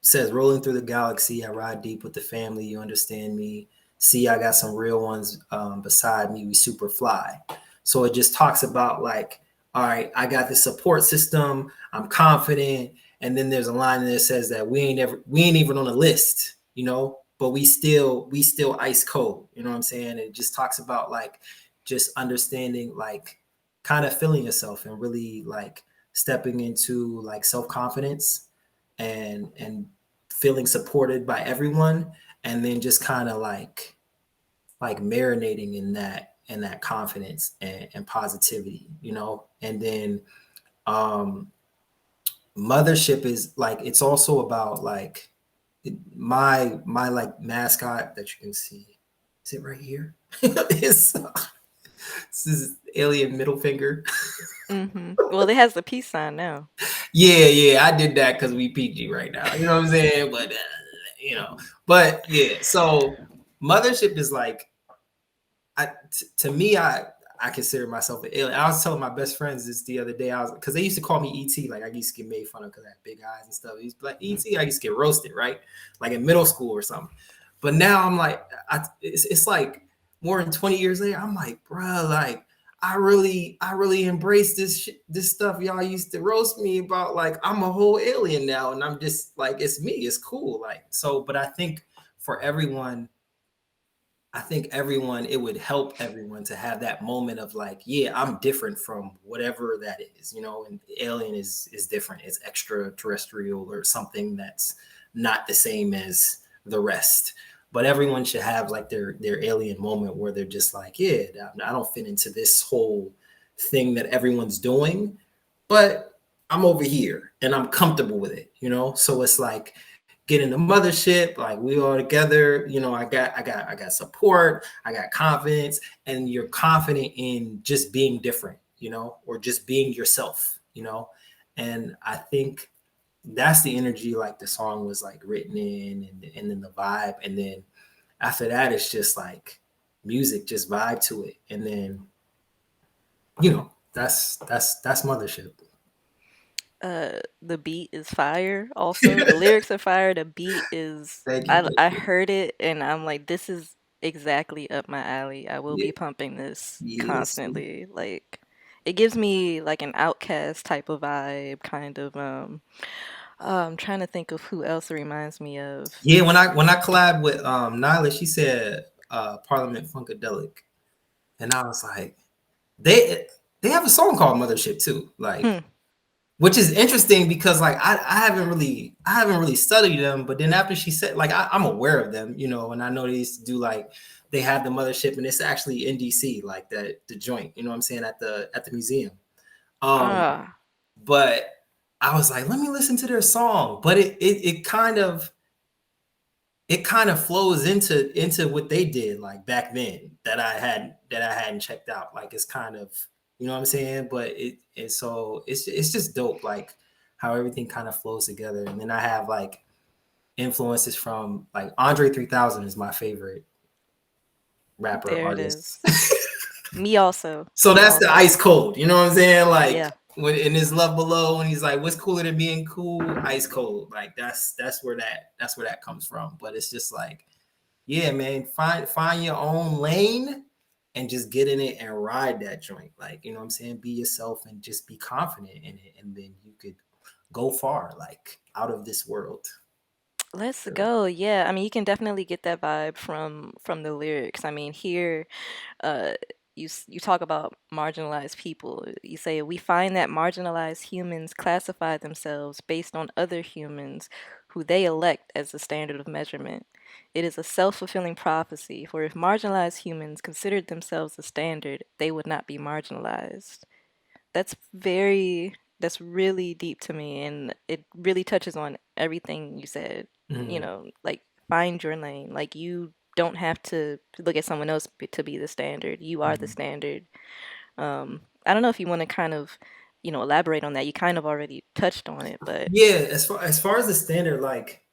says, rolling through the galaxy, I ride deep with the family. You understand me. See, I got some real ones beside me. We super fly. So it just talks about like, all right, I got the support system. I'm confident. And then there's a line that says that we ain't even on the list, but we still ice cold. You know what I'm saying? It just talks about like just understanding, like kind of feeling yourself and really like stepping into like self confidence and feeling supported by everyone, and then just kind of like marinating in that confidence and positivity, and then um Mothership is like, it's also about like my like mascot that you can see. Is it right here? it's, this is alien middle finger. Well, it has the peace sign now. Yeah, I did that because we PG right now. You know what I'm saying? But but yeah. So Mothership is like, to me, I consider myself an alien. I was telling my best friends this the other day. I was because they used to call me ET. Like I used to get made fun of because I had big eyes and stuff. He used to be like ET. I used to get roasted, right? Like in middle school or something. But now I'm like, it's like more than 20 years later. I'm like, bruh, like I really embrace this stuff y'all used to roast me about. Like I'm a whole alien now, and I'm just like, it's me. It's cool. Like so, but for everyone I think everyone, it would help everyone to have that moment of like, yeah, I'm different from whatever that is, and alien is different. It's extraterrestrial or something that's not the same as the rest. But everyone should have like their alien moment where they're just like, yeah, I don't fit into this whole thing that everyone's doing, but I'm over here and I'm comfortable with it. So it's like getting the mothership, like we all together, I got support, I got confidence, and you're confident in just being different, or just being yourself. And I think that's the energy like the song was like written in, and then the vibe. And then after that it's just like music, just vibe to it. And then that's mothership. The beat is fire. Also, the lyrics are fire. The beat is Thank you, I thank you. heard it and I'm like, this is exactly up my alley. I will Yeah, be pumping this yes. constantly. Like, it gives me like an Outcast type of vibe, kind of. I'm trying to think of who else it reminds me of. Yeah, when I collabed with Nyla, she said Parliament Funkadelic. And I was like, they they have a song called Mothership too. Hmm. Like, which is interesting because like I haven't really studied them, but then after she said, like, I'm aware of them, and I know they used to do like they have the Mothership, and it's actually in DC, like the joint, what I'm saying, at the museum. Um, Ah, but I was like, let me listen to their song. But it kind of flows into what they did like back then that I hadn't checked out. Like it's kind of, what I'm saying. But it's just dope, like how everything kind of flows together. And then I have like influences from like Andre 3000 is my favorite rapper there it artist. is. Me also. So Me that's the also. ice cold, you know what I'm saying? Like Yeah. when in his Love Below, when he's like, "What's cooler than being cool?" Ice cold. Like that's where that comes from. But it's just like, yeah, man, find your own lane and just get in it and ride that joint. Like, what I'm saying? Be yourself and just be confident in it. And then you could go far, like out of this world. Let's Really. go. Yeah. I mean, you can definitely get that vibe from the lyrics. I mean, here uh, you talk about marginalized people. You say we find that marginalized humans classify themselves based on other humans who they elect as the standard of measurement. It is a self-fulfilling prophecy, for if marginalized humans considered themselves the standard, they would not be marginalized. That's really deep to me, and it really touches on everything you said. Mhm. Like find your lane. Like you don't have to look at someone else to be the standard. You are the Mhm. standard. I don't know if you want to kind of, elaborate on that. You kind of already touched on it, but Yeah, as far as the standard, like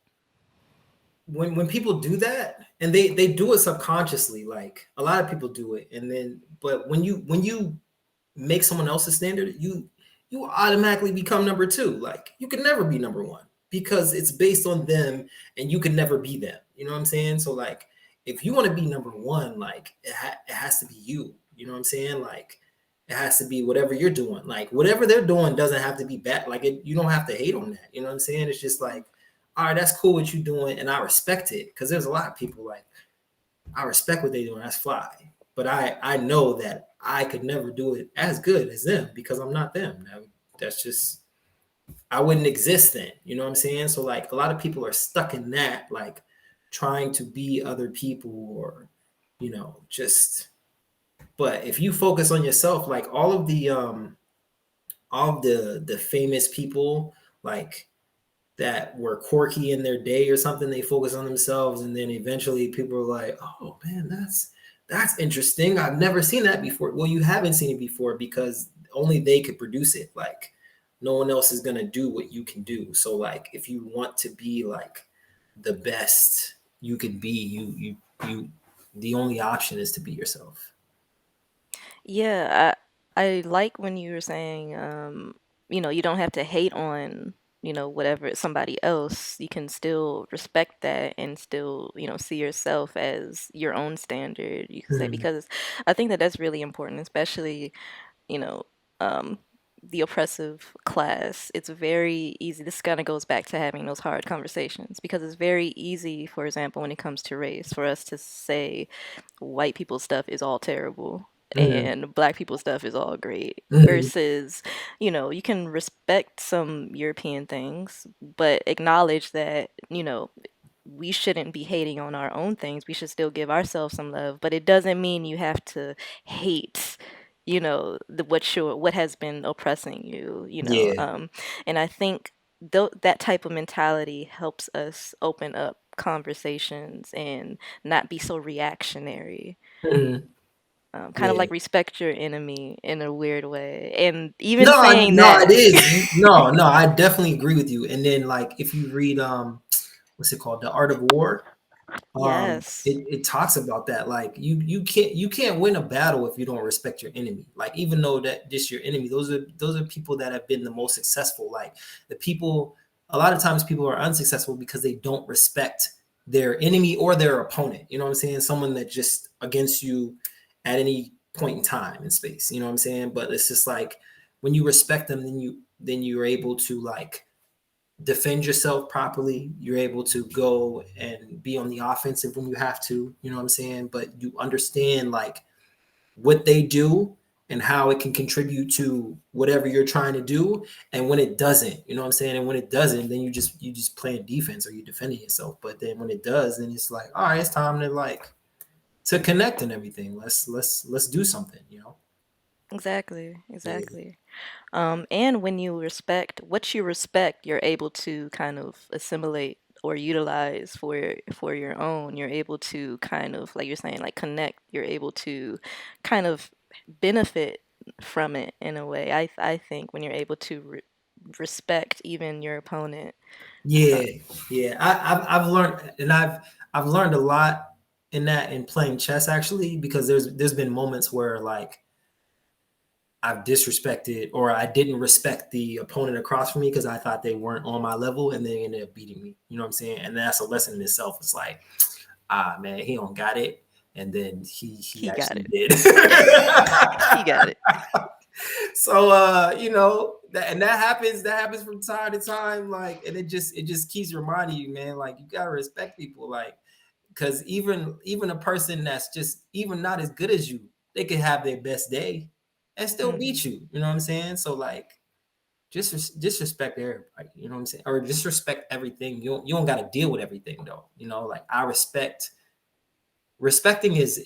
when people do that and they do it subconsciously, like a lot of people do it, and then but when you make someone else's standard, you automatically become number two. Like you can never be number one because it's based on them, and you can never be them. You know what I'm saying? So like, if you want to be number one, like it has to be you. You know what I'm saying? Like it has to be whatever you're doing. Like whatever they're doing doesn't have to be bad. Like you don't have to hate on that. You know what I'm saying? It's just like, all right, that's cool what you're doing, and I respect it because there's a lot of people like I respect what they do, and that's fly. But I know that I could never do it as good as them because I'm not them. That's just I wouldn't exist then. You know what I'm saying? So like a lot of people are stuck in that, like trying to be other people or just. But if you focus on yourself, like all of the famous people, like that were quirky in their day or something, they focus on themselves, and then eventually people are like, oh man, that's interesting, I've never seen that before. Well, you haven't seen it before because only they could produce it. Like no one else is going to do what you can do. So like if you want to be like the best you can be, you the only option is to be yourself. Yeah, I like when you were saying, you don't have to hate on, whatever somebody else. You can still respect that and still, see yourself as your own standard, you could say, Mhm. because I think that that's really important, especially, you know, um, the oppressive class. It's very easy. This kind of goes back to having those hard conversations because it's very easy, for example, when it comes to race, for us to say white people's stuff is all terrible Mhm. and black people's stuff is all great Mhm. versus, you can respect some European things, but acknowledge that, we shouldn't be hating on our own things. We should still give ourselves some love, but it doesn't mean you have to hate, what has been oppressing you, Yeah. and I think that type of mentality helps us open up conversations and not be so reactionary. Mhm. Kind of Yeah. like respect your enemy in a weird way. And even No, saying no, it that, is. No, no, I definitely agree with you. And then like if you read what's it called? The Art of War, yes, it talks about that. Like you can't win a battle if you don't respect your enemy. Like even though that just your enemy, those are people that have been the most successful. Like the people a lot of times people are unsuccessful because they don't respect their enemy or their opponent. You know what I'm saying? Someone that just against you at any point in time and space. You know what I'm saying? But it's just like when you respect them, then you're able to like defend yourself properly. You're able to go and be on the offensive when you have to, you know what I'm saying? But you understand like what they do and how it can contribute to whatever you're trying to do and when it doesn't, you know what I'm saying? And when it doesn't, then you just playing defense or you defending yourself. But then when it does, then it's like, all right, it's time to like to connect and everything. Let's do something, you know? exactly, Yeah. exactly. And when you respect what you respect, you're able to kind of assimilate or utilize for your own. You're able to kind of, like you're saying, like connect. You're able to kind of benefit from it in a way. I think when you're able to respect even your opponent. Uh, Yeah, yeah. I've learned, and I've learned a lot in that in playing chess actually, because there's been moments where like I've disrespected or I didn't respect the opponent across from me because I thought they weren't on my level, and they ended up beating me. You know what I'm saying? And that's a lesson in itself. It's like, ah man, he don't got it, and then he he got actually it. did. He got it. So and that happens from time to time, like, and it just keeps reminding you, man, like you gotta respect people, like, because even a person that's just even not as good as you, they could have their best day and still Hmm. beat you, you know what I'm saying? So like disrespect everybody, you know what I'm saying, or disrespect everything. You don't got to deal with everything though, you know, like I respecting is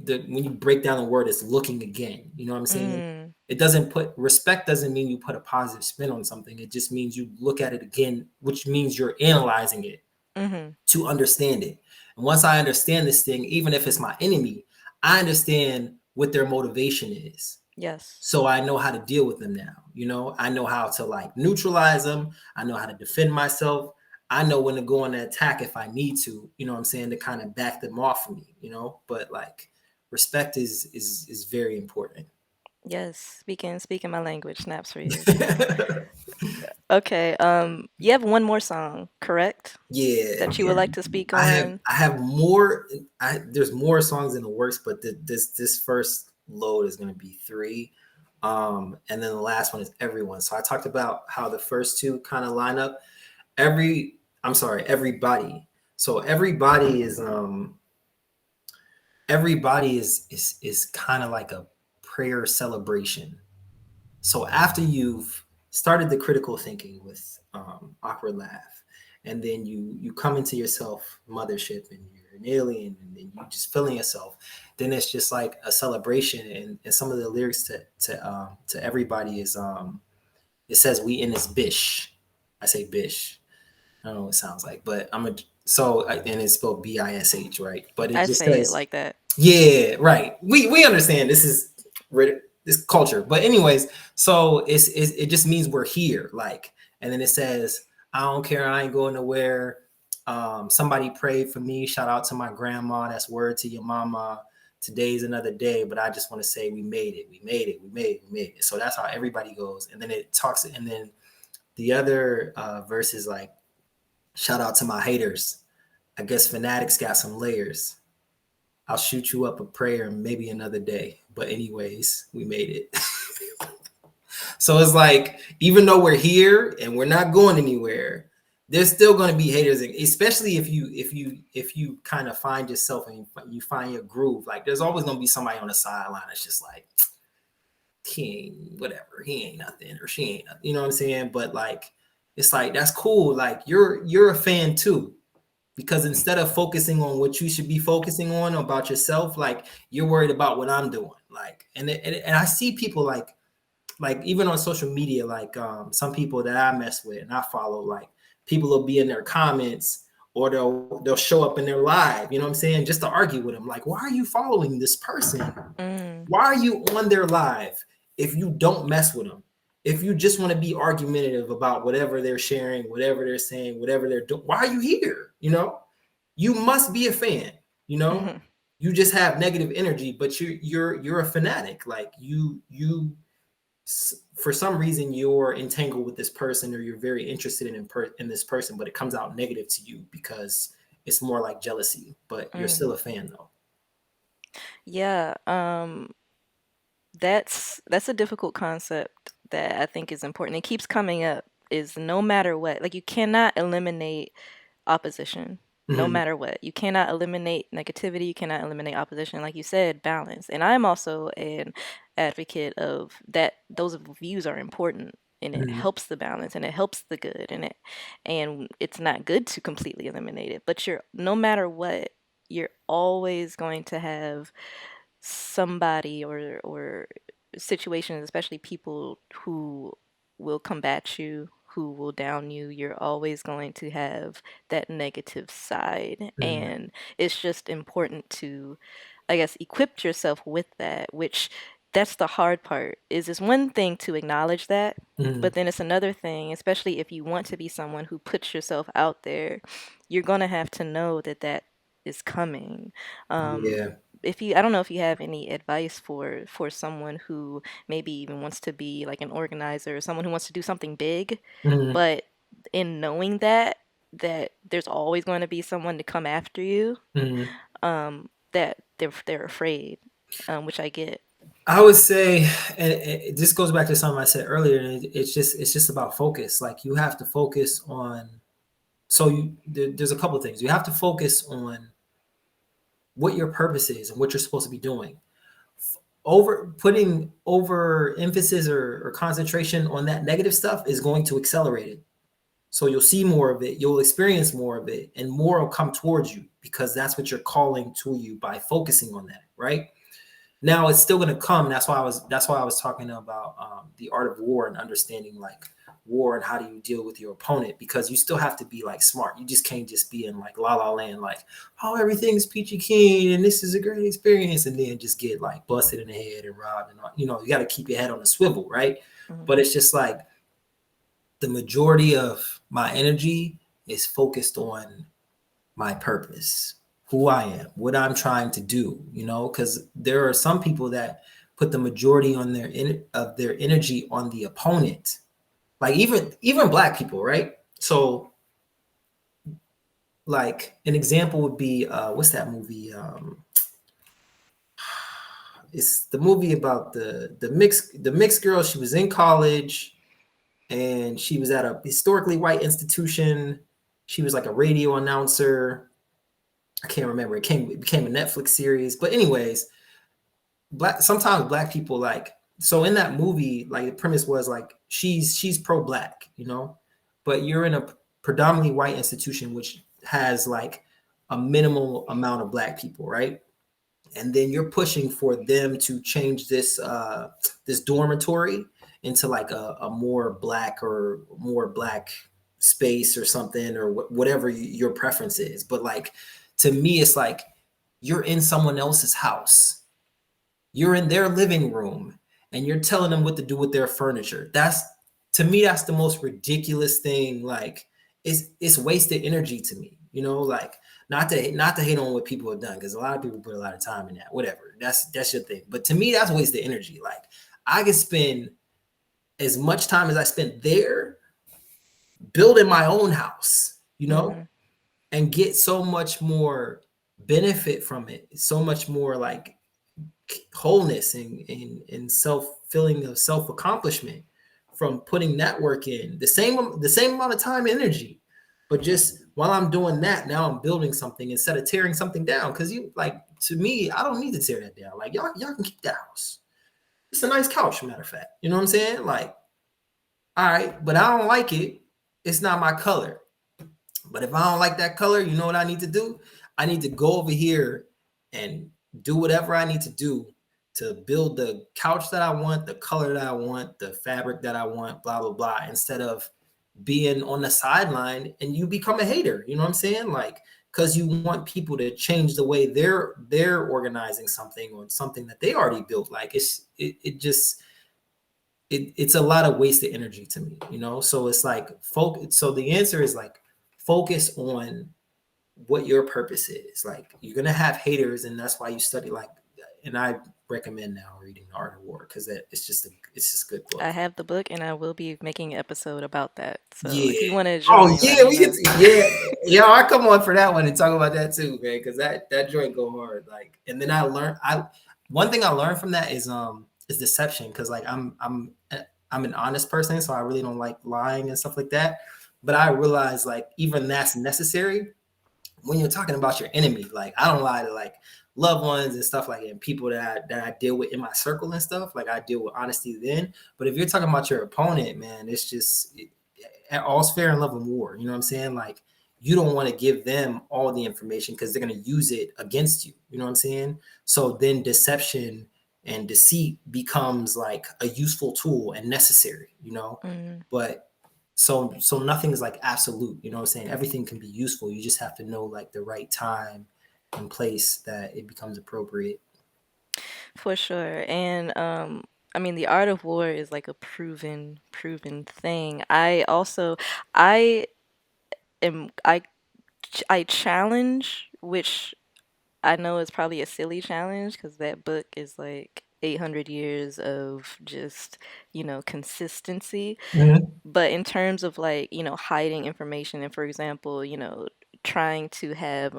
the when you break down the word, it's looking again. You know what I'm saying? Mm, It doesn't put respect doesn't mean you put a positive spin on something. It just means you look at it again, which means you're analyzing it mm-hmm. to understand it. And once I understand this thing, even if it's my enemy, I understand what their motivation is. Yes. So I know how to deal with them now. You know, I know how to like neutralize them. I know how to defend myself. I know when to go on the attack if I need to, you know what I'm saying, to kind of back them off for me, you know? But like respect is very important. Yes. Speaking my language snaps for you. Yeah, Okay. You have one more song, correct? That you yeah. would like to speak I have on? I have more there's more songs in the works, but this first load is gonna be three. And then the last one is everyone. So I talked about how the first two kind of line up. Everybody. So everybody is kind of like a prayer celebration. So after you've started the critical thinking with awkward laugh, and then you come into yourself, mothership, and you're an alien, and then you just feeling yourself, then it's just like a celebration. And some of the lyrics to everybody is it says we in this bish. I say bish. I don't know what it sounds like, but and it's spelled bish, right? But it I just say it says, like that. yeah, right. We understand this is this culture, but anyways, so it just means we're here, like, and then it says, I don't care, I ain't going nowhere. Somebody prayed for me. Shout out to my grandma. That's word to your mama. today's another day, but I just want to say we made it, we made it, we made it, we made it. So that's how everybody goes. And then it talks, and then the other verse is like, shout out to my haters. I guess fanatics got some layers. I'll shoot you up a prayer maybe another day. But anyways, we made it. So it's like, even though we're here and we're not going anywhere, there's still going to be haters, especially if you kind of find yourself and you find your groove. Like, there's always going to be somebody on the sideline that's just like, he ain't whatever, he ain't nothing, or she ain't nothing, you know what I'm saying? But like, it's like, that's cool. Like, you're a fan too, because instead of focusing on what you should be focusing on about yourself, like, you're worried about what I'm doing. Like, and I see people like even on social media, like some people that I mess with and I follow, like, people will be in their comments, or they'll show up in their live, you know what I'm saying, just to argue with them. Like, why are you following this person? Why are you on their live if you don't mess with them? If you just want to be argumentative about whatever they're sharing, whatever they're saying, whatever they're doing, why are you here? You know, you must be a fan. You know, you just have negative energy, but you're a fanatic. Like, you for some reason you're entangled with this person, or you're very interested in this person, but it comes out negative to you because it's more like jealousy. But you're still a fan, though. Yeah, that's a difficult concept that I think is important. It keeps coming up, is no matter what, like, you cannot eliminate opposition. No Mm-hmm. matter what, you cannot eliminate negativity, you cannot eliminate opposition. Like you said, balance. And I'm also an advocate of that. Those views are important, and it Mm-hmm. helps the balance, and it helps the good, and it's not good to completely eliminate it. But you're no matter what, you're always going to have somebody or situations, especially people who will combat you, who will down you. You're always going to have that negative side, Mm-hmm. and it's just important to, I guess, equip yourself with that. Which, that's the hard part. Is it's one thing to acknowledge that, Mm-hmm. but then it's another thing, especially if you want to be someone who puts yourself out there, you're gonna have to know that that is coming. Um, Yeah. if you, I don't know if you have any advice for someone who maybe even wants to be like an organizer, or someone who wants to do something big, Mm-hmm. but in knowing that there's always going to be someone to come after you, Mm-hmm. that they're afraid, which I get. I would say, and this goes back to something I said earlier. And it's just about focus. Like, you have to focus on. So there's a couple of things. You have to focus on what your purpose is and what you're supposed to be doing. Putting over emphasis or concentration on that negative stuff is going to accelerate it. So you'll see more of it, you'll experience more of it, and more will come towards you, because that's what you're calling to you by focusing on that, right? Now it's still going to come. And that's why I was talking about the art of war, and understanding like war and how do you deal with your opponent, because you still have to be like smart. You just can't just be in like la la land, like, oh, everything's peachy keen and this is a great experience, and then just get like busted in the head and robbed, and you got to keep your head on the swivel, right? Mhm. But it's just like, the majority of my energy is focused on my purpose, who I am, what I'm trying to do, because there are some people that put the majority of their energy on the opponent. Like, even black people, right? So, like, an example would be what's that movie? It's the movie about the mixed girl. She was in college, and she was at a historically white institution. She was like a radio announcer. I can't remember. It became a Netflix series. But anyways, sometimes black people, like, so in that movie, like, the premise was like, she's pro-black, but you're in a predominantly white institution which has like a minimal amount of black people, right? And then you're pushing for them to change this dormitory into like a more black space or something, or whatever your preference is. But like, to me, it's like, you're in someone else's house, you're in their living room, and you're telling them what to do with their furniture. To me, that's the most ridiculous thing. Like, it's wasted energy to me. You know, like not to hate on what people have done because a lot of people put a lot of time in that. Whatever, that's your thing. But to me, that's wasted energy. Like I could spend as much time as I spent there building my own house. You know, Mhm. and get so much more benefit from it, so much more like wholeness and self feeling of self accomplishment from putting that work in the same amount of time and energy. But just while I'm doing that, now I'm building something instead of tearing something down. Because you like to me, I don't need to tear that down. Like y'all can keep that house. It's a nice couch, matter of fact. You know what I'm saying? Like, all right, but I don't like it. It's not my color. But if I don't like that color, you know what I need to do? I need to go over here and do whatever I need to do to build the couch that I want, the color that I want, the fabric that I want, blah, blah, blah, instead of being on the sideline and you become a hater. You know what I'm saying? Like, because you want people to change the way they're organizing something or something that they already built. Like it just it's a lot of wasted energy to me, you know. So it's like focus. So the answer is like focus on what your purpose is. Like you're gonna have haters, and that's why you study. Like, and I recommend now reading The Art of War because it's just a good I book. have the book and I will be making an episode about that. So Yeah. if you want to Oh join, let yeah, me we get know. to, yeah, yeah. I come on for that one and talk about that too, man. Because that joint go hard. Like, and then I one thing I learned from that is deception. Because like I'm an honest person, so I really don't like lying and stuff like that. But I realize like even that's necessary when you're talking about your enemy. Like I don't lie to like loved ones and stuff like that, and people that I deal with in my circle and stuff. Like I deal with honesty then. But if you're talking about your opponent, man, it's just all's fair in love and war. You know what I'm saying? Like you don't want to give them all the information because they're going to use it against you. You know what I'm saying? So then deception and deceit becomes like a useful tool and necessary. You know, Mm. but so nothing is like absolute. You know what I'm saying? Everything can be useful. You just have to know like the right time and place that it becomes appropriate. For sure. And I mean the art of war is like a proven thing. I am I challenge, which I know is probably a silly challenge because that book is like 800 years of just, consistency. Mhm. But in terms of like, hiding information and for example, trying to have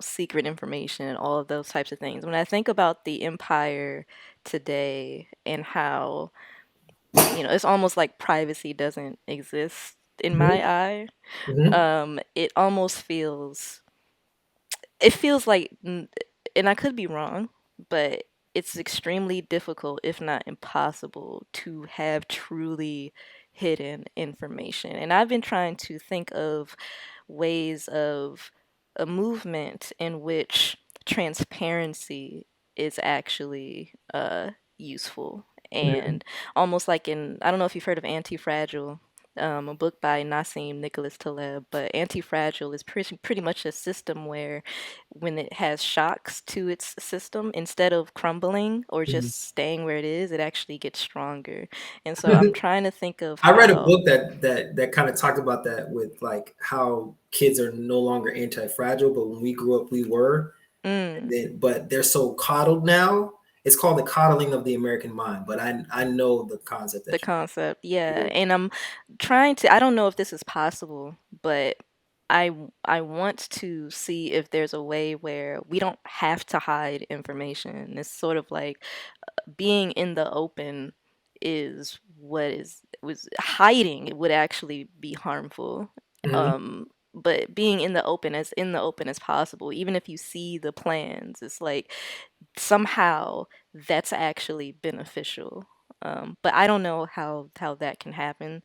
secret information and all of those types of things. When I think about the empire today and how, it's almost like privacy doesn't exist in Mhm. my eye. Mhm. It almost feels like, and I could be wrong, but it's extremely difficult, if not impossible, to have truly hidden information. And I've been trying to think of ways of a movement in which transparency is actually useful. Mhm. And almost like I don't know if you've heard of Anti-Fragile, a book by Nassim Nicholas Taleb, but Anti-Fragile is pretty much a system where when it has shocks to its system, instead of crumbling or Mhm. just staying where it is, it actually gets stronger. And so I'm trying to think of I read a how, book that kind of talked about that with like how kids are no longer anti-fragile, but when we grew up, we were. And mm, then, but they're so coddled now. It's called the coddling of the American mind. But I know the concept the that you. concept. Yeah. Yeah. And I'm trying to, I don't know if this is possible, but I want to see if there's a way where we don't have to hide information. It's sort of like being in the open is what is was hiding it would actually be harmful. Mhm. But being in the open as possible, even if you see the plans, it's like somehow that's actually beneficial. But I don't know how that can happen.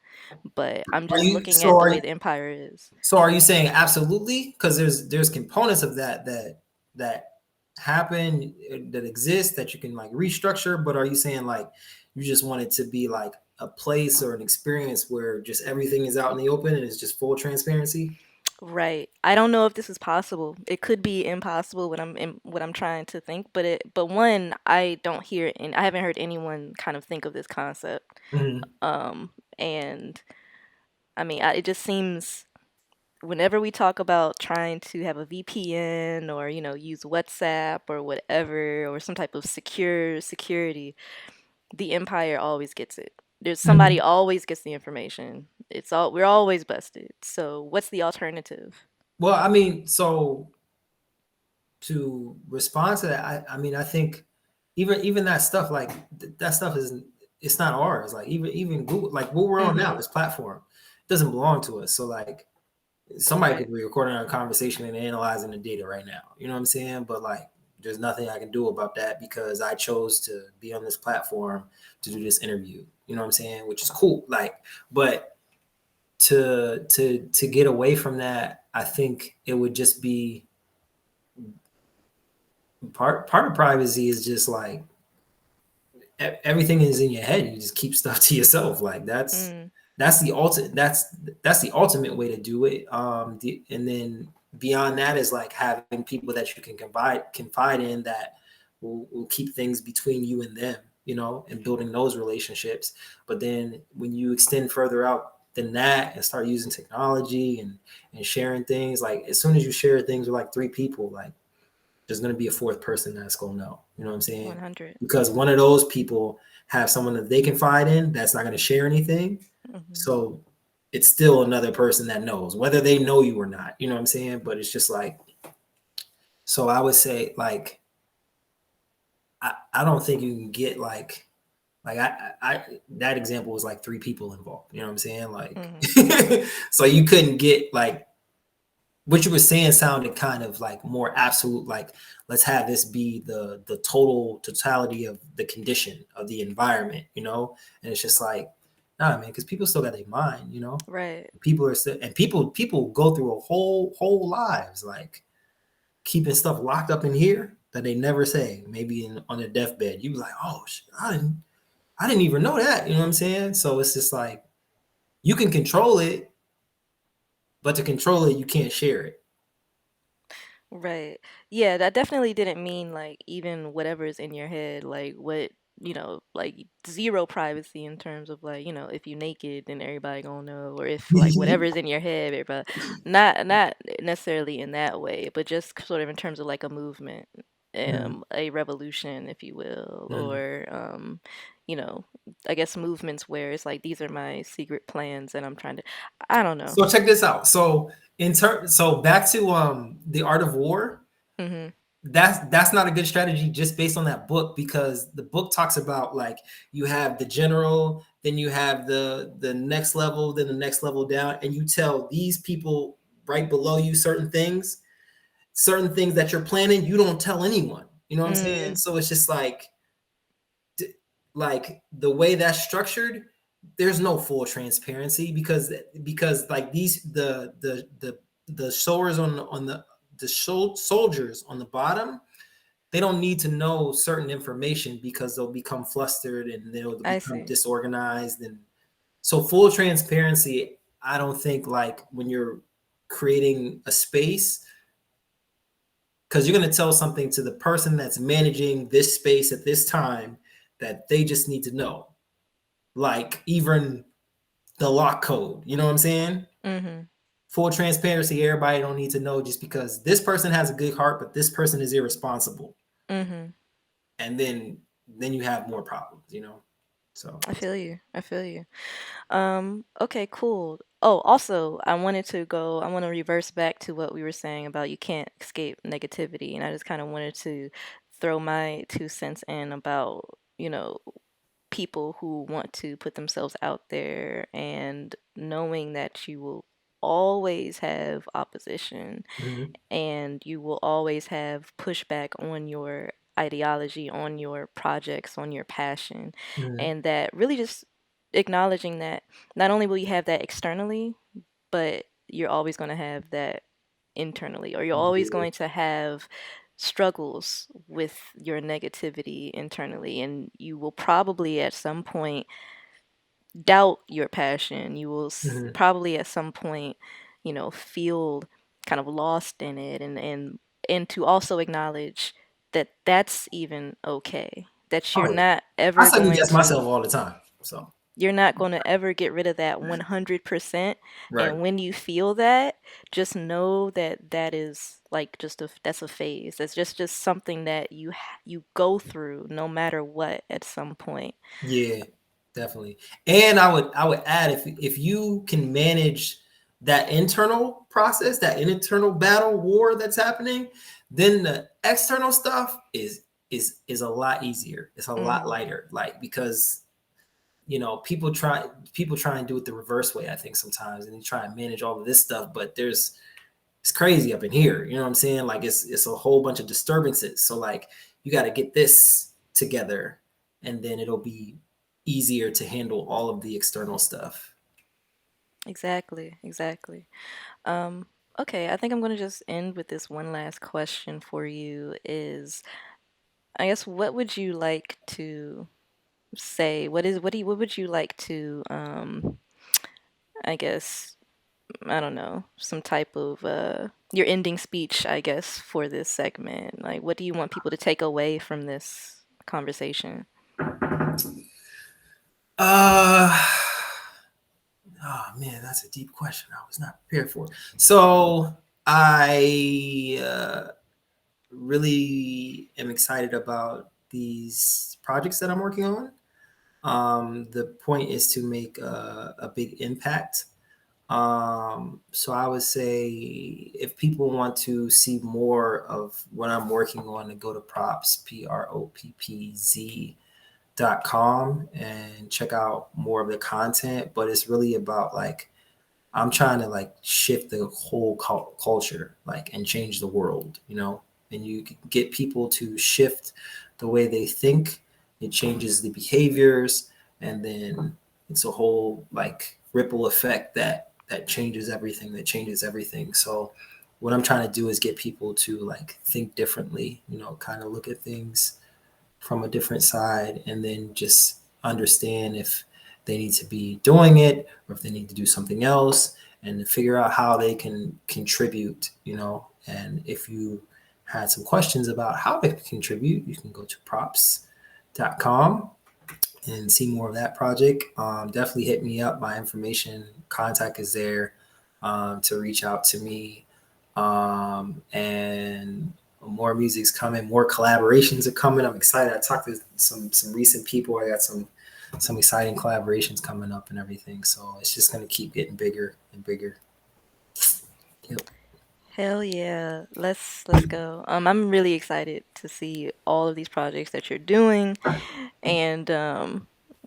But I'm Are just you looking so at the are way you, the empire is. so are you saying absolutely? Because there's components of that happen that exist that you can like restructure. But are you saying like you just want it to be like a place or an experience where just everything is out in the open and it's just full transparency? Right. I don't know if this is possible. It could be impossible what I'm trying to think, but one, I don't hear and I haven't heard anyone kind of think of this concept. Mhm. And I mean, it just seems whenever we talk about trying to have a VPN or, use WhatsApp or whatever, or some type of security, the Empire always gets it. There's somebody Mhm. always gets the information. We're always busted. So what's the alternative? Well, I mean, so to respond to that, I mean, I think even that stuff, like that stuff is it's not ours. Like even Google, like what we're on now, Mm-hmm. this platform, doesn't belong to us. So like somebody Right. could be recording our conversation and analyzing the data right now. You know what I'm saying? But like, there's nothing I can do about that because I chose to be on this platform to do this interview. You know what I'm saying? Which is cool. Like, but to get away from that, I think it would just be part of privacy is just like everything is in your head. You just keep stuff to yourself. Like Mm, that's the ultimate way to do it. And then beyond that is like having people that you can confide in that will keep things between you and them, you know, and building those relationships. But then when you extend further out than that and start using technology and sharing things, like as soon as you share things with like three people, like there's going to be a fourth person that's going to know. You know what I'm saying? 100. Because one of those people have someone that they confide in that's not going to share anything. Mm-hmm. So it's still another person that knows, whether they know you or not. You know what I'm saying? But it's just like, so I would say, like, I don't think you can get like that example was like three people involved. You know what I'm saying? Like, Mm-hmm. so you couldn't get like what you were saying sounded kind of like more absolute, like let's have this be the totality of the condition of the environment, you know. And it's just like, nah, man, because people still got their mind, you know. Right. People are still, and people go through a whole lives like keeping stuff locked up in here that they never say, maybe on their deathbed. You be like, oh shit, I didn't even know that, you know what I'm saying? So it's just like you can control it, but to control it you can't share it. Right. Yeah, that definitely didn't mean like even whatever's in your head, like what, like zero privacy in terms of like, if you naked, then everybody gonna know, or if like whatever's in your head, everybody, not necessarily in that way, but just sort of in terms of like a movement, Mhm, a revolution, if you will, mhm. or you know, I guess movements where it's like these are my secret plans and I'm trying to, I don't know. So check this out. So back to the art of war. Hmm. That's not a good strategy just based on that book because the book talks about like you have the general, then you have the next level, then the next level down, and you tell these people right below you certain things that you're planning. You don't tell anyone. You know what I'm saying? Mm, So it's just like the way that's structured, there's no full transparency because like these the soldiers on the soldiers on the bottom, they don't need to know certain information because they'll become flustered and they'll I become see. disorganized. And so full transparency, I don't think, like when you're creating a space, because you're going to tell something to the person that's managing this space at this time that they just need to know, like even the lock code. You know what I'm saying? Mm-hmm. Full transparency, everybody don't need to know just because this person has a good heart, but this person is irresponsible. Mm-hmm. And then you have more problems, you know? So I feel you. I feel you. Okay, cool. Oh, also, I want to reverse back to what we were saying about you can't escape negativity. And I just kind of wanted to throw my 2 cents in about, people who want to put themselves out there and knowing that you will always have opposition mhm, and you will always have pushback on your ideology, on your projects, on your passion. mhm, And that really just acknowledging that not only will you have that externally, but you're always going to have that internally, or you're always yeah, going to have struggles with your negativity internally. And you will probably at some point doubt your passion. You will mhm, probably at some point, feel kind of lost in it, and to also acknowledge that that's even okay. That you're oh yeah, not I ever second going guess to. myself all the time. So You're not going to ever get rid of that 100%. Right. And when you feel that, just know that that is like just that's a phase. That's just something that you go through no matter what at some point. Yeah, definitely. And I would add, if you can manage that internal process, that internal battle war that's happening, then the external stuff is a lot easier. It's a lot Hmm. lighter. Like, because people try and do it the reverse way, I think, sometimes, and they try and manage all of this stuff, but it's crazy up in here. You know what I'm saying? Like, it's a whole bunch of disturbances. So, like, you got to get this together, and then it'll be easier to handle all of the external stuff. Exactly, exactly. Um, okay, I think I'm going to just end with this one last question for you is, I guess, what would you like to say? What would you like to, I guess, I don't know, some type of your ending speech, I guess, for this segment. Like, what do you want people to take away from this conversation? Uh, oh man, that's a deep question. I was not prepared for. So I really am excited about these projects that I'm working on. The point is to make a big impact. So I would say, if people want to see more of what I'm working on, to go to Proppz, Proppz.com, and check out more of the content. But it's really about, like, I'm trying to, like, shift the whole culture, like, and change the world, and you get people to shift the way they think. It changes the behaviors, and then it's a whole, like, ripple effect that changes everything. So what I'm trying to do is get people to, like, think differently, kind of look at things from a different side, and then just understand if they need to be doing it or if they need to do something else, and figure out how they can contribute. And if you had some questions about how to contribute, you can go to props.com and see more of that project. Definitely hit me up. My information, contact is there, to reach out to me. And more music's coming, more collaborations are coming. I'm excited. I talked to some recent people. I got some exciting collaborations coming up and everything. So it's just gonna keep getting bigger and bigger. Yep. Hell yeah. Let's go. I'm really excited to see all of these projects that you're doing. And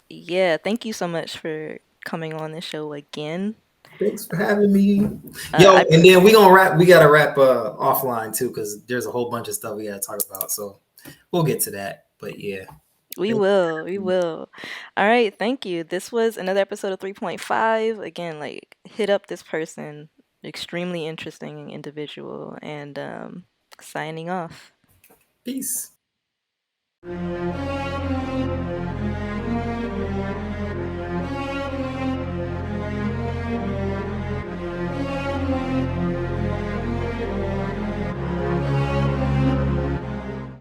yeah, thank you so much for coming on this show again. Thanks for having me. Yo, I and then we gotta wrap offline too, because there's a whole bunch of stuff we gotta talk about. So we'll get to that. But yeah. We Thank will. We you. will. All right. Thank you. This was another episode of 3.5. Again, like, hit up this person. Extremely interesting individual. And signing off. Peace.